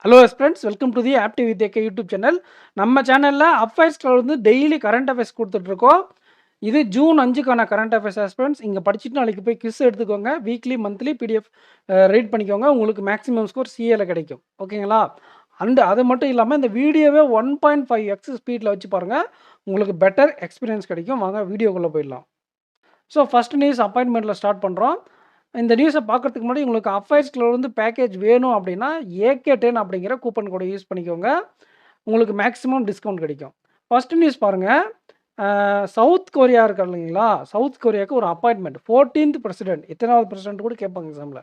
Hello friends, welcome to the ஆப்டிவ் with AK YouTube channel. நம்ம சேனலில் அஃபேர்ஸ்ல வந்து டெய்லி கரண்ட் அஃபேர்ஸ் கொடுத்துட்ருக்கோம். இது ஜூன் 5க்கான கரண்ட் அஃபேர்ஸ் ஃப்ரெண்ட்ஸ். இங்கே படிச்சுட்டு நாளைக்கு போய் குவிஸ் எடுத்துக்கோங்க. வீக்லி மந்த்லி பிடிஎஃப் ரீட் பண்ணிக்கோங்க. உங்களுக்கு மேக்ஸிமம் ஸ்கோர் சிஏல கிடைக்கும். ஓகேங்களா? அது மட்டும் இல்லாமல் இந்த வீடியோவே 1.5x ஸ்பீடில் வச்சு பாருங்கள். உங்களுக்கு பெட்டர் எக்ஸ்பீரியன்ஸ் கிடைக்கும். வாங்க வீடியோக்குள்ளே போயிடலாம். ஸோ ஃபஸ்ட் நியூஸ் அப்பாயின்மெண்ட்டில் ஸ்டார்ட் பண்ணுறோம். இந்த நியூஸை பார்க்குறதுக்கு முன்னாடி உங்களுக்கு அஃபேர்ஸ்ல இருந்து பேக்கேஜ் வேணும் அப்படின்னா AK10 அப்படிங்கிற கூப்பன் கோடை யூஸ் பண்ணிக்கோங்க. உங்களுக்கு மேக்ஸிமம் டிஸ்கவுண்ட் கிடைக்கும். ஃபர்ஸ்ட் நியூஸ் பாருங்கள். சவுத் கொரியா இருக்கு இல்லைங்களா? சவுத் கொரியாவுக்கு ஒரு அப்பாயின்மெண்ட் 14th பிரசிடென்ட். எத்தனாவது பிரசிடென்ட் கூட கேட்பாங்க எக்ஸாமில்.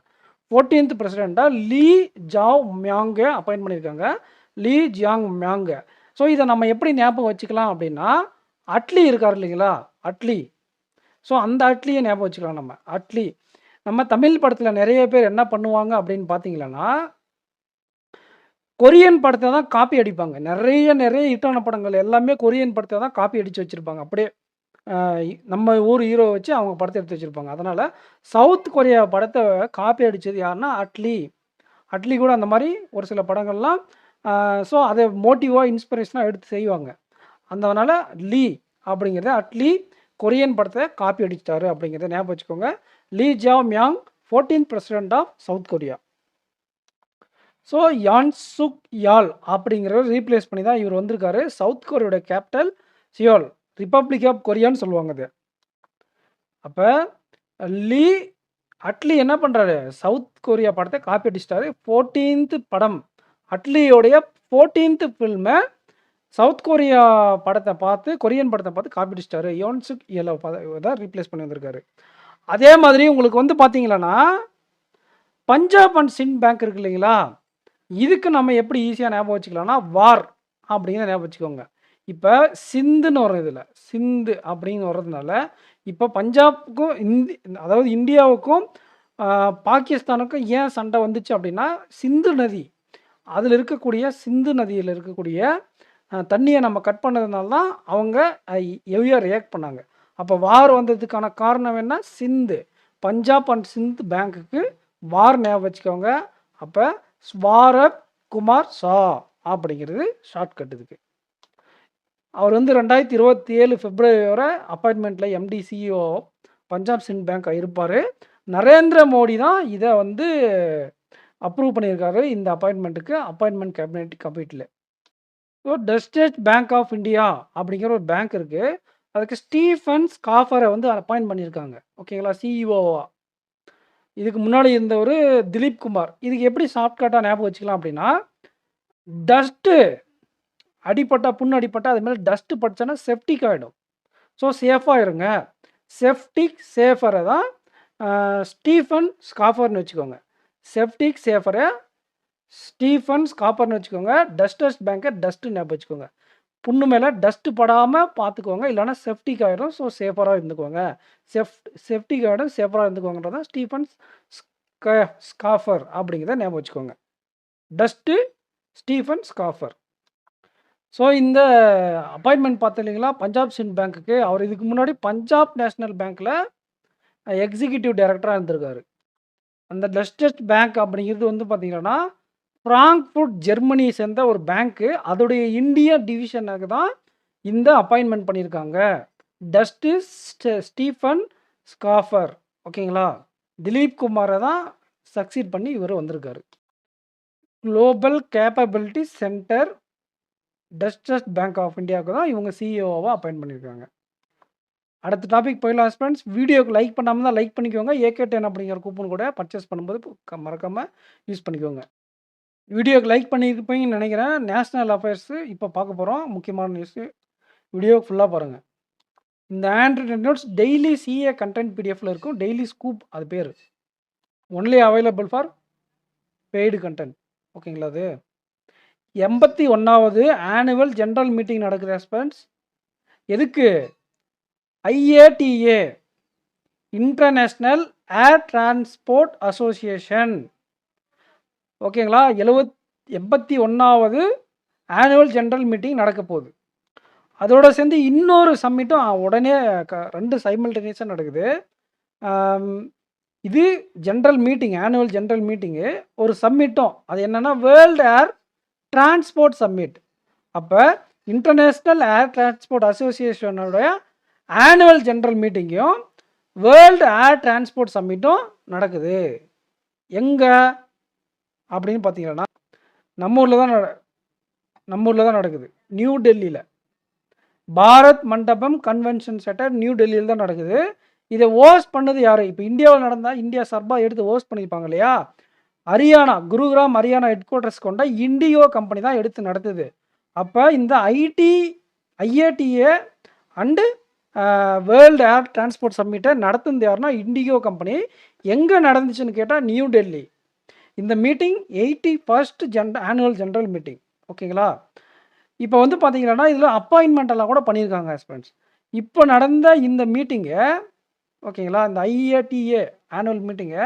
14th பிரசிடெண்ட்டாக லீ ஜாவ் மியாங்கை அப்பாயின்ட் பண்ணியிருக்காங்க. லீ ஜியாங் மியாங்கை. ஸோ இதை நம்ம எப்படி ஞாபகம் வச்சுக்கலாம் அப்படின்னா, அட்லி இருக்கார் இல்லைங்களா? அட்லி. ஸோ அந்த அட்லியை ஞாபகம் வச்சுக்கலாம் நம்ம. அட்லி நம்ம தமிழ் படத்தில் நிறைய பேர் என்ன பண்ணுவாங்க அப்படின்னு பார்த்தீங்கன்னா, கொரியன் படத்தை தான் காப்பி அடிப்பாங்க. நிறைய ஹிட்டான படங்கள் எல்லாமே கொரியன் படத்தை தான் காப்பி அடித்து வச்சுருப்பாங்க. அப்படியே நம்ம ஊர் ஹீரோ வச்சு அவங்க படத்தை எடுத்து வச்சுருப்பாங்க. அதனால் சவுத் கொரியா படத்தை காப்பி அடித்தது யாருன்னா அட்லி. அட்லி கூட அந்த மாதிரி ஒரு சில படங்கள்லாம் ஸோ அதை மோட்டிவாக இன்ஸ்பிரேஷனாக எடுத்து செய்வாங்க. அதனால் லீ அப்படிங்கிறத அட்லி கொரியன் படத்தை காப்பி அடிச்சிட்டாரு அப்படிங்கிறத ஞாபகம் வச்சுக்கோங்க. Lee Jae Myung 14th president of South Korea. So Yoon Suk Yeol அப்படிங்கிறவர் ரீப்ளேஸ் பண்ணி தான் இவர் வந்திருக்காரு. சவுத் கொரியோட கேபிட்டல் சியோல். ரிப்பப்ளிக் ஆஃப் கொரியான்னு சொல்லுவாங்க அது. அப்போ அட்லி என்ன பண்ணுறாரு? சவுத் கொரியா படத்தை காப்பி அடிச்சிட்டாரு. 14th படம் அட்லியோடைய 14th ஃபில்மை சவுத் கொரியா படத்தை பார்த்து கொரியன் படத்தை பார்த்து காப்பி அடிச்சிட்டாரு. யோன் சுக் யாலை தான் ரீப்ளேஸ் பண்ணி வந்திருக்காரு. அதே மாதிரி உங்களுக்கு வந்து பார்த்தீங்கன்னா, பஞ்சாப் அண்ட் சிண்ட் பேங்க் இருக்கு இல்லைங்களா? இதுக்கு நம்ம எப்படி ஈஸியாக ஞாபகம் வச்சுக்கலாம்னா, வார் அப்படிங்கிற ஞாபகம் வச்சுக்கோங்க. இப்போ சிந்துன்னு வரும். இதில் சிந்து அப்படின்னு வர்றதுனால இப்போ பஞ்சாப்புக்கும் அதாவது இந்தியாவுக்கும் பாகிஸ்தானுக்கும் ஏன் சண்டை வந்துச்சு அப்படின்னா, சிந்து நதி அதில் இருக்கக்கூடிய சிந்து நதியில் இருக்கக்கூடிய தண்ணியை நம்ம கட் பண்ணதுனால தான் அவங்க ஹெவியாக ரியாக்ட் பண்ணாங்க. அப்போ வார் வந்ததுக்கான காரணம் என்ன? சிந்து. பஞ்சாப் அண்ட் சிந்த் பேங்க்குக்கு வார் ஞாபகம் வச்சுக்கோங்க. அப்போ ஸ்வாரப் குமார் ஷா அப்படிங்கிறது ஷார்ட்கட் இதுக்கு. அவர் வந்து 2027 பிப்ரவரி வரை அப்பாயின்மெண்ட்டில் MD CEO Punjab Sind bank இருப்பார். நரேந்திர மோடி தான் இதை வந்து அப்ரூவ் பண்ணியிருக்காரு இந்த அப்பாயின்மெண்ட்டுக்கு. அப்பாயின்மெண்ட் கேபினெட் கமிட்டியில். So State Bank of India அப்படிங்கிற ஒரு பேங்க் இருக்குது. அதுக்கு ஸ்டீஃபன் ஸ்காஃபரை வந்து அப்பாயிண்ட் பண்ணியிருக்காங்க. ஓகேங்களா? சிஇஓவா. இதுக்கு முன்னாடி இருந்தவர் திலீப் குமார். இதுக்கு எப்படி ஷார்ட்கட்டாக ஞாபகம் வச்சுக்கலாம் அப்படின்னா, டஸ்ட்டு புண்ணு அடிப்பட்டா அது மாதிரி டஸ்ட்டு பட்டுச்சுன்னா செப்டிக் ஆகிடும். ஸோ சேஃபாக இருங்க. செப்டிக் சேஃபரை தான் ஸ்டீஃபன் ஸ்காஃபர்னு வச்சுக்கோங்க. செப்டிக் சேஃபரை ஸ்டீஃபன் ஸ்காஃபர்னு வச்சுக்கோங்க. டஸ்டஸ்ட் பேங்கை டஸ்ட்டு ஞாபகம் வச்சுக்கோங்க. புண்ணு மேலே டஸ்ட்டு படாமல் பார்த்துக்கோங்க. இல்லைனா செப்டிக் ஆகிடும். ஸோ சேஃபராக இருந்துக்கோங்க. செப்டிக் ஆகிடும், சேஃபராக இருந்துக்கோங்கன்றதான் ஸ்டீஃபன் ஸ்காஃபர் அப்படிங்கிறத ஞாபகம் வச்சுக்கோங்க. டஸ்ட்டு ஸ்டீஃபன் ஸ்காஃபர். ஸோ இந்த அப்பாயின்மெண்ட் பார்த்து இல்லைங்களா, பஞ்சாப் சிண்ட் பேங்க்குக்கு. அவர் இதுக்கு முன்னாடி பஞ்சாப் நேஷ்னல் பேங்க்கில் எக்ஸிக்யூட்டிவ் டைரக்டராக இருந்திருக்காரு. அந்த டஸ்டஸ்ட் பேங்க் அப்படிங்கிறது வந்து பார்த்திங்கன்னா ஃப்ராங்க்ஃபுர்ட் ஜெர்மனியை சேர்ந்த ஒரு பேங்க்கு. அதோடைய இந்தியா டிவிஷனுக்கு தான் இந்த அப்பாயின்மெண்ட் பண்ணியிருக்காங்க. டஸ்ட்டு ஸ்டீஃபன் ஸ்காஃபர். ஓகேங்களா? திலீப் குமாரை தான் சக்சீட் பண்ணி இவர் வந்திருக்காரு. குளோபல் கேப்பபிலிட்டி சென்டர் டஸ்டஸ்ட் பேங்க் ஆஃப் இந்தியாவுக்கு தான் இவங்க சிஇஓவாக அப்பாயிண்ட் பண்ணியிருக்காங்க. அடுத்த டாபிக் போயிடலாம் ஃப்ரெண்ட்ஸ். வீடியோக்கு லைக் பண்ணாமல் தான் லைக் பண்ணிக்கோங்க. AK10 அப்படிங்கிற கூப்பன் கூட பர்ச்சேஸ் பண்ணும்போது மறக்காமல் யூஸ் பண்ணிக்கோங்க. வீடியோக்கு லைக் பண்ணியிருப்பீங்கன்னு நினைக்கிறேன். நேஷ்னல் அஃபேர்ஸு இப்போ பார்க்க போகிறோம். முக்கியமான நியூஸு. வீடியோ ஃபுல்லாக பாருங்கள். இந்த hand notes daily CA content PDF இருக்கும். டெய்லி ஸ்கூப் அது பேர். Only available for paid content. ஓகேங்களா? அது 81வது ஆனுவல் ஜென்ரல் மீட்டிங் நடக்குது ஃப்ரெண்ட்ஸ். எதுக்கு? IATA இன்டர்நேஷ்னல் ஏர் டிரான்ஸ்போர்ட் அசோசியேஷன். ஓகேங்களா? 81வது ஆனுவல் ஜென்ரல் மீட்டிங் நடக்க போகுது. அதோடு சேர்ந்து இன்னொரு சம்மிட்டும் உடனே 2 சைமல்டேனியஸாக நடக்குது. இது ஜென்ரல் மீட்டிங், ஆனுவல் ஜென்ரல் மீட்டிங்கு. ஒரு சம்மிட்டும் அது என்னென்னா வேர்ல்டு ஏர் டிரான்ஸ்போர்ட் சம்மிட். அப்போ இன்டர்நேஷ்னல் ஏர் transport அசோசியேஷனுடைய annual general மீட்டிங்கும் world air transport சம்மிட்டும் நடக்குது. எங்கே அப்படின்னு பார்த்தீங்கன்னா நம்ம ஊரில் தான் நடக்குது. நியூ டெல்லியில் பாரத் மண்டபம் கன்வென்ஷன் சென்டர் நியூ டெல்லியில் தான் நடக்குது. இதை ஹோஸ்ட் பண்ணது யார்? இப்போ இந்தியாவில் நடந்தால் இந்தியா சார்பாக எடுத்து ஹோஸ்ட் பண்ணியிருப்பாங்க இல்லையா, ஹரியானா, குருகிராம் ஹரியானா ஹெட் குவார்ட்டர்ஸ் கொண்ட இண்டிகோ கம்பெனி தான் எடுத்து நடத்துது. அப்போ இந்த IATA and world air transport சம்மிட்டை நடத்துனது யாருன்னா இண்டிகோ கம்பெனி. எங்கே நடந்துச்சுன்னு கேட்டால் நியூ டெல்லி. இந்த meeting 81st annual general meeting. ஓகேங்களா? இப்போ வந்து பார்த்தீங்கன்னா இதில் அப்பாயின்மெண்ட் எல்லாம் கூட பண்ணியிருக்காங்க ஃப்ரெண்ட்ஸ். இப்போ நடந்த இந்த மீட்டிங்கை, ஓகேங்களா, இந்த ஐஏடிஏ ஆனுவல் மீட்டிங்கை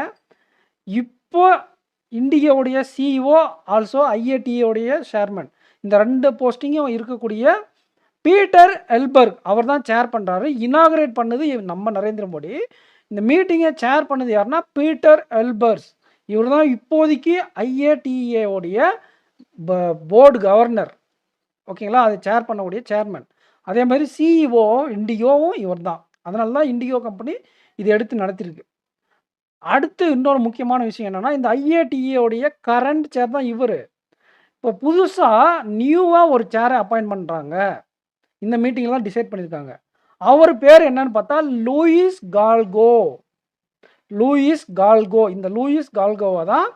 இப்போ இண்டிகாவுடைய சிஇஓ ஆல்சோ ஐஏடிஏவுடைய சேர்மன், இந்த 2 போஸ்டிங்கும் இருக்கக்கூடிய பீட்டர் எல்பர்க் அவர் தான் சேர் பண்ணுறாரு. இனாகரேட் பண்ணது நம்ம நரேந்திர மோடி. இந்த மீட்டிங்கை சேர் பண்ணது யாருன்னா பீட்டர் எல்பர்ஸ். இவர் தான் இப்போதைக்கு ஐஏடிஏவுடைய போர்டு கவர்னர். ஓகேங்களா, அதை சேர் பண்ணக்கூடிய சேர்மன். அதே மாதிரி சிஇஓ இண்டிகோவும் இவர் தான். அதனால தான் இண்டிகோ கம்பெனி இதை எடுத்து நடத்திருக்கு. அடுத்து இன்னொரு முக்கியமான விஷயம் என்னென்னா, இந்த ஐஏடிஏவுடைய கரண்ட் சேர் தான் இவர். இப்போ புதுசாக நியூவாக ஒரு சேரை அப்பாயின்ட் பண்ணுறாங்க. இந்த மீட்டிங்லாம் டிசைட் பண்ணியிருக்காங்க. அவர் பேர் என்னன்னு பார்த்தா லூயிஸ் கால்கோ. இந்த லூயிஸ் கால்கோவை தான்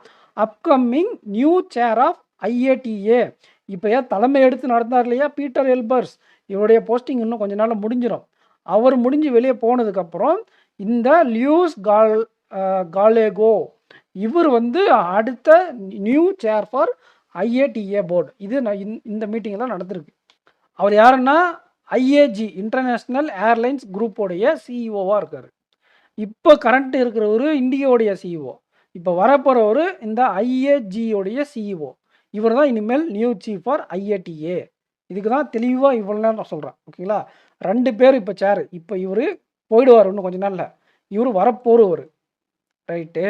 upcoming new chair of IATA. இப்போ தலைமை எடுத்து நடந்தார் இல்லையா பீட்டர் எல்பர்ஸ், இவருடைய போஸ்டிங் இன்னும் கொஞ்ச நாள் முடிஞ்சிடும். அவர் முடிஞ்சு வெளியே போனதுக்கப்புறம் இந்த லூயிஸ் காலேகோ இவர் வந்து அடுத்த new chair for IATA board. இது இந்த மீட்டிங்கெல்லாம் நடந்திருக்கு. அவர் யாருன்னா ஐஏஜி இன்டர்நேஷ்னல் ஏர்லைன்ஸ் குரூப்போடைய சிஇஓவாக இருக்கார். இப்போ கரண்ட் இருக்கிறவர் இண்டிகோடைய சிஇஓ. இப்போ வரப்போகிறவர் இந்த ஐஏஜியோடைய சிஇஓ. இவர் தான் இனிமேல் நியூ சீஃப் ஃபார் ஐஏடிஏ. இதுக்கு தான் தெளிவாக இவ்வளோ நேரம் நான் சொல்கிறேன். ஓகேங்களா, 2 பேர் இப்போ சேர். இப்போ இவர் போயிடுவார் இன்னும் கொஞ்ச நாளில். இவர் வரப்போகிறவர், ரைட்டு.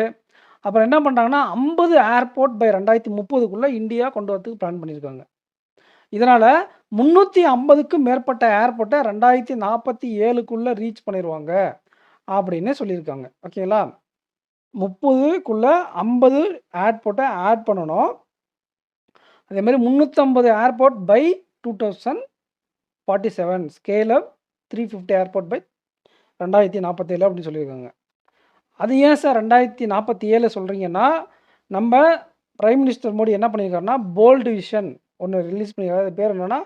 அப்புறம் என்ன பண்ணுறாங்கன்னா 50 ஏர்போர்ட் பை 2030க்குள்ளே இந்தியா கொண்டு வரதுக்கு பிளான் பண்ணியிருக்காங்க. இதனால் 350க்கும் மேற்பட்ட ஏர்போர்ட்டை 2047க்குள்ளே ரீச் பண்ணிடுவாங்க அப்படின்னு சொல்லியிருக்காங்க. ஓகேங்களா, 30க்குள்ளே 50 ஏர்போர்ட்டை ஆட் பண்ணணும். அதே மாதிரி 350 airport by 2047, scale up 350 airport by 2047 அப்படின்னு சொல்லியிருக்காங்க. அது ஏன் சார் 2047 சொல்கிறீங்கன்னா, நம்ம பிரைம் மினிஸ்டர் மோடி என்ன பண்ணியிருக்காருன்னா போல்டு விஷன் ஒன்று ரிலீஸ் பண்ணியிருக்காரு. அது பேர் என்னென்னா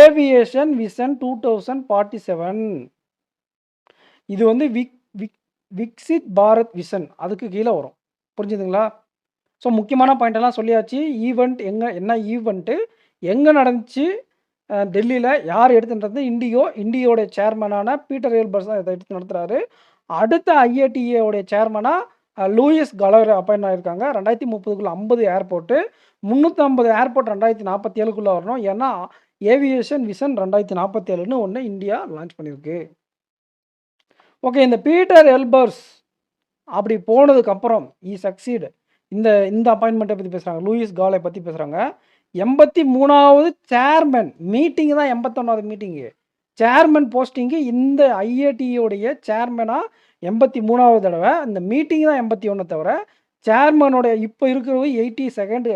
ஏவியேஷன் விஷன் 2047. இது வந்து விக்சித் பாரத் விஷன் அதுக்கு கீழே வரும். புரிஞ்சுதுங்களா? ஸோ முக்கியமான பாயிண்டெல்லாம் சொல்லியாச்சு. ஈவெண்ட் என்ன ஈவெண்ட்டு எங்கே நடந்துச்சு, டெல்லியில் யார் எடுத்துன்றது இண்டியோடைய சேர்மனான பீட்டர் எல்பர்ஸ் தான் இதை எடுத்து நடத்துகிறாரு. அடுத்த ஐஏடிஏவுடைய சேர்மனாக லூயிஸ் காலர் அப்பாயின்ட் ஆகியிருக்காங்க. 2030க்குள்ளே 50 ஏர்போர்ட்டு, 350 ஏர்போர்ட் 2047க்குள்ளே வரணும். ஏன்னா ஏவியேஷன் விஷன் 2047ன்னு ஒன்று இந்தியா லான்ச் பண்ணியிருக்கு. ஓகே, இந்த பீட்டர் எல்பர்ஸ் அப்படி போனதுக்கப்புறம் சக்சீடு. இந்த அப்பாயின்மெண்ட்டை பற்றி பேசுகிறாங்க, லூயிஸ் காலை பற்றி பேசுகிறாங்க. 83வது சேர்மன் மீட்டிங்கு தான் 81வது மீட்டிங்கு. சேர்மன் போஸ்டிங்கு இந்த ஐஏடியோடைய சேர்மனாக 83வது தடவை. இந்த மீட்டிங் தான் 81 தவிர சேர்மனோடைய இப்போ இருக்கிறது 82nd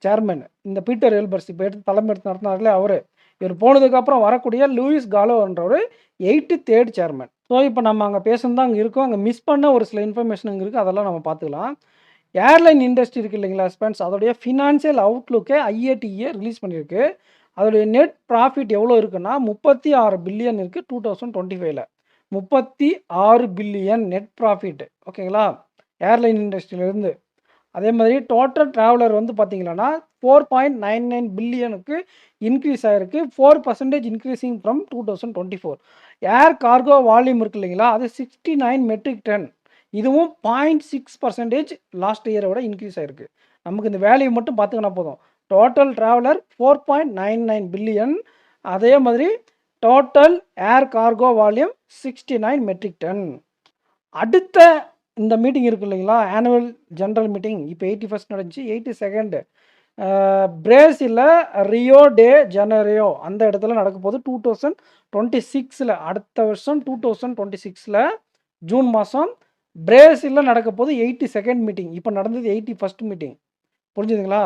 சேர்மன் இந்த பீட்டர் எல்பர்ஸ். இப்போ தலைமை எடுத்து நடத்தினார்களே அவர். இவர் போனதுக்கப்புறம் வரக்கூடிய லூயிஸ் காலோன்றவர் 83rd சேர்மன். ஸோ இப்போ நம்ம அங்கே பேசணும் தான் அங்கே இருக்கோம். அங்கே மிஸ் பண்ண ஒரு சில இன்ஃபர்மேஷன் அங்கே இருக்குது, அதெல்லாம் நம்ம பார்த்துக்கலாம். ஏர்லைன் இண்டஸ்ட்ரி இருக்குது இல்லைங்களா ஸ்பென்ஸ், அதோடைய ஃபினான்ஷியல் அவுட்லுக்கே ஐஏடிஏ ரிலீஸ் பண்ணியிருக்கு. அதோடைய நெட் ப்ராஃபிட் எவ்வளோ இருக்குன்னா 36 பில்லியன் இருக்குது 2025ல். 36 பில்லியன் நெட் ப்ராஃபிட். ஓகேங்களா, ஏர்லைன் இண்டஸ்ட்ரியிலேருந்து. அதே மாதிரி டோட்டல் ட்ராவலர் வந்து பார்த்திங்கன்னா 4.99 பில்லியனுக்கு இன்க்ரீஸ் ஆகிருக்கு. 4% increasing from 2024. Air cargo volume இருக்குது இல்லைங்களா, அது 69 மெட்ரிக் டன். இதுவும் 0.6% லாஸ்ட் இயரை விட இன்க்ரீஸ் ஆகிருக்கு. நமக்கு இந்த வேல்யூ மட்டும் பார்த்துக்கினா போதும். டோட்டல் ட்ராவலர் 4.99 பில்லியன். அதே மாதிரி total air cargo volume 69 metric ton. அடுத்த இந்த மீட்டிங் இருக்குது இல்லைங்களா, ஆனுவல் ஜென்ரல் மீட்டிங் இப்போ 81st நடந்துச்சு. 82nd பிரேசில்ல ரியோ டே ஜனரியோ அந்த இடத்துல நடக்க போகுது 2026ல். அடுத்த வருஷம் 2026ல் ஜூன் மாதம் பிரேசில்ல நடக்க போகுது 82nd மீட்டிங். இப்போ நடந்தது 81st மீட்டிங். புரிஞ்சுதுங்களா?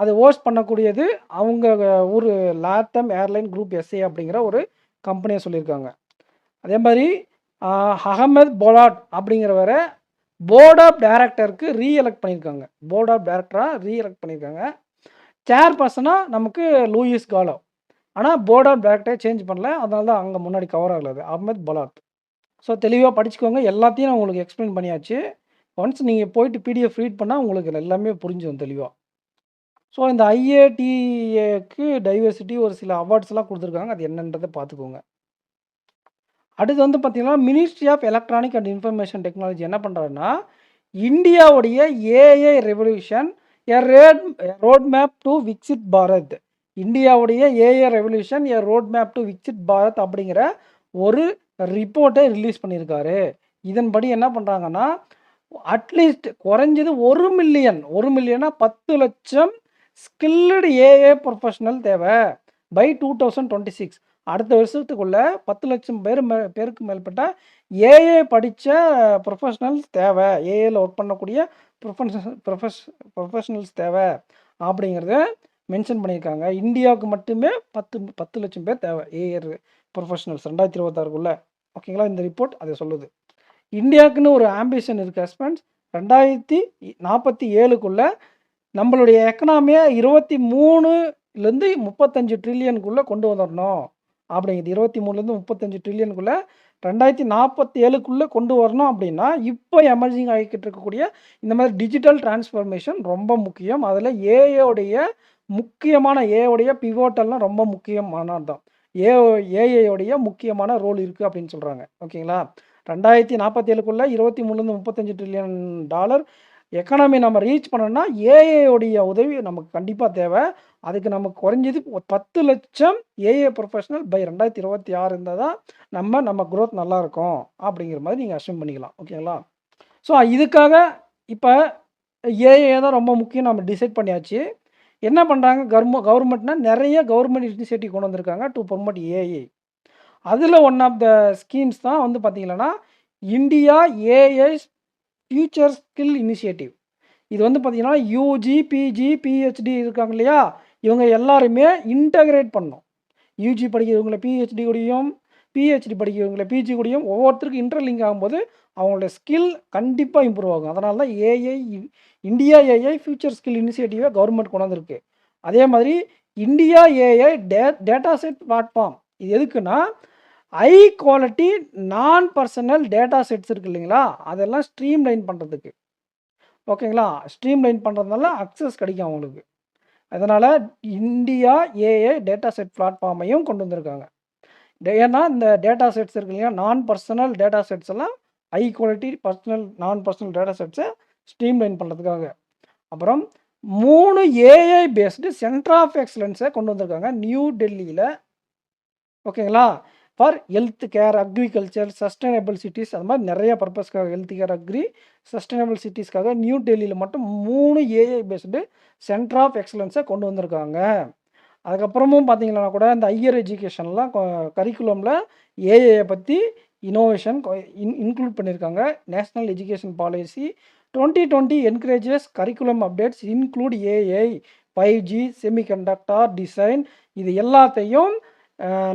அது ஹோஸ்ட் பண்ணக்கூடியது அவங்க ஊர் லாத்தம் ஏர்லைன் குரூப் எஸ்ஏ அப்படிங்கிற ஒரு கம்பெனியை சொல்லியிருக்காங்க. அதே மாதிரி அகமது பொலாட் அப்படிங்கிறவரை போர்ட் ஆஃப் டைரக்டருக்கு ரீஎலெக்ட் பண்ணியிருக்காங்க. போர்ட் ஆஃப் டைரக்டராக ரீஎலெக்ட் பண்ணியிருக்காங்க. சேர்பர்சனாக நமக்கு லூயிஸ் காலோ. ஆனால் போர்ட் ஆஃப் டைரக்டரை சேஞ்ச் பண்ணல. அதனால தான் அங்கே முன்னாடி கவர் ஆகலாது அகமது பொலாட். ஸோ தெளிவாக படிச்சுக்கோங்க. எல்லாத்தையும் நான் உங்களுக்கு எக்ஸ்பிளைன் பண்ணியாச்சு. ஒன்ஸ் நீங்கள் போயிட்டு பிடிஎஃப் ரீட் பண்ணால் உங்களுக்கு எல்லாமே புரிஞ்சும் தெளிவாக. ஸோ இந்த ஐஏடிஏக்கு டைவர்சிட்டி ஒரு சில அவார்ட்ஸ்லாம் கொடுத்துருக்காங்க. அது என்னன்றதை பார்த்துக்கோங்க. அடுத்து வந்து பார்த்திங்கன்னா ministry of electronic and information technology என்ன பண்ணுறாருன்னா இந்தியாவுடைய AI revolution road map to Viksit Bharat. இந்தியாவுடைய AI revolution road map to Viksit Bharat அப்படிங்கிற ஒரு ரிப்போர்ட்டை ரிலீஸ் பண்ணியிருக்காரு. இதன்படி என்ன பண்ணுறாங்கன்னா அட்லீஸ்ட் குறைஞ்சது 1 மில்லியனா 10 லட்சம் ஸ்கில்டு ஏஏ ப்ரொஃபஷனல் தேவை பை 2026. அடுத்த வருஷத்துக்குள்ள 10 லட்சம் பேருக்கு மேற்பட்ட ஏஏ படித்த ப்ரொஃபஷனல்ஸ் தேவை, ஏஏல ஒர்க் பண்ணக்கூடிய ப்ரொஃபஷனல்ஸ் தேவை அப்படிங்கிறத மென்ஷன் பண்ணியிருக்காங்க. இந்தியாவுக்கு மட்டுமே 10 லட்சம் பேர் தேவை ஏஏ ப்ரொஃபஷனல்ஸ் 2026க்குள்ளே. ஓகேங்களா? இந்த ரிப்போர்ட் அதை சொல்லுது. இந்தியாவுக்குன்னு ஒரு ஆம்பிஷன் இருக்குது ஹஸ்பண்ட்ஸ். 2047க்குள்ளே நம்மளுடைய எக்கனாமியை 23லேருந்து 35 ட்ரில்லியனுக்குள்ளே கொண்டு வந்துடணும் அப்படிங்கிறது. 23லேருந்து 35 ட்ரில்லியனுக்குள்ளே 2047க்குள்ளே கொண்டு வரணும். அப்படின்னா இப்போ எமர்ஜிங் ஆகிக்கிட்டு இருக்கக்கூடிய இந்த மாதிரி டிஜிட்டல் டிரான்ஸ்ஃபர்மேஷன் ரொம்ப முக்கியம். அதில் ஏஐயோடைய பிவோட்டல்லாம் ரொம்ப முக்கியமானது தான். ஏஐயோடைய முக்கியமான ரோல் இருக்குது அப்படின்னு சொல்கிறாங்க. ஓகேங்களா? 2047க்குள்ளே 23லேருந்து 35 ட்ரில்லியன் டாலர் எக்கானமி நம்ம ரீச் பண்ணோம்னா ஏஐயோடைய உதவி நமக்கு கண்டிப்பாக தேவை. அதுக்கு நமக்கு குறைஞ்சது 10 லட்சம் ஏஏ ப்ரொஃபஷனல் பை 2026 இருந்தால் தான் நம்ம க்ரோத் நல்லாயிருக்கும் அப்படிங்கிற மாதிரி நீங்கள் அஸ்யூம் பண்ணிக்கலாம். ஓகேங்களா? ஸோ இதுக்காக இப்போ ஏஏ தான் ரொம்ப முக்கியம் நம்ம டிசைட் பண்ணியாச்சு. என்ன பண்ணுறாங்க கவர்மெண்ட்னா நிறைய கவர்மெண்ட் இனிஷியேட்டிவ் கொண்டு வந்திருக்காங்க டு ப்ரொமோட் ஏஐ. அதில் ஒன் ஆஃப் த ஸ்கீம்ஸ் தான் வந்து பார்த்திங்கன்னா India AI future skill initiative. இது வந்து பார்த்திங்கன்னா யூஜி, பிஜி, பிஹெச்டி இருக்காங்க இல்லையா, இவங்க எல்லாருமே இன்டகிரேட் பண்ணணும். யூஜி படிக்கிறவங்களை பிஹெச்டி கூடயும், பிஹெச்டி படிக்கிறவங்களை பிஜி கூடயும் ஒவ்வொருத்தருக்கும் இன்டர்லிங்க் ஆகும்போது அவங்களோட ஸ்கில் கண்டிப்பாக இம்ப்ரூவ் ஆகும். அதனால தான் இந்தியா ஏஐ ஃபியூச்சர் ஸ்கில் இனிஷியேட்டிவை கவர்மெண்ட் கொண்டு வந்திருக்கு. அதே மாதிரி India AI data set platform. இது எதுக்குன்னா high quality non personal data sets இருக்குது இல்லைங்களா, அதெல்லாம் ஸ்ட்ரீம்லைன் பண்ணுறதுக்கு. ஓகேங்களா? ஸ்ட்ரீம்லைன் பண்ணுறதுனால அக்சஸ் கிடைக்கும் அவங்களுக்கு. அதனால் இந்தியா ஏஐ டேட்டா செட் பிளாட்ஃபார்மையும் கொண்டு வந்திருக்காங்க. ஏன்னா இந்த டேட்டா செட்ஸ் இருக்கு இல்லையா, நான் பர்சனல் டேட்டா செட்ஸ் எல்லாம் high quality non personal data செட்ஸை streamline பண்ணுறதுக்காக. அப்புறம் 3 ஏஐ பேஸ்டு சென்டர் ஆஃப் எக்ஸலன்ஸை கொண்டு வந்திருக்காங்க நியூ டெல்லியில். ஓகேங்களா? For health care, agriculture, sustainable cities, அது மாதிரி நிறைய பர்பஸ்க்காக ஹெல்த் கேர், சஸ்டைனபிள் சிட்டிஸ்க்காக நியூ டெல்லியில் மட்டும் 3 ஏஐ பேஸ்டு சென்டர் ஆஃப் எக்ஸலன்ஸை கொண்டு வந்திருக்காங்க. அதுக்கப்புறமும் பார்த்தீங்கன்னா கூட இந்த ஹையர் எஜுகேஷன்லாம் கரிக்குலமில் ஏஐயை பற்றி இனோவேஷன் இன்க்ளூட் பண்ணியிருக்காங்க. National education policy 2020 encourages curriculum updates include AI, 5G, semiconductor design. இது எல்லாத்தையும்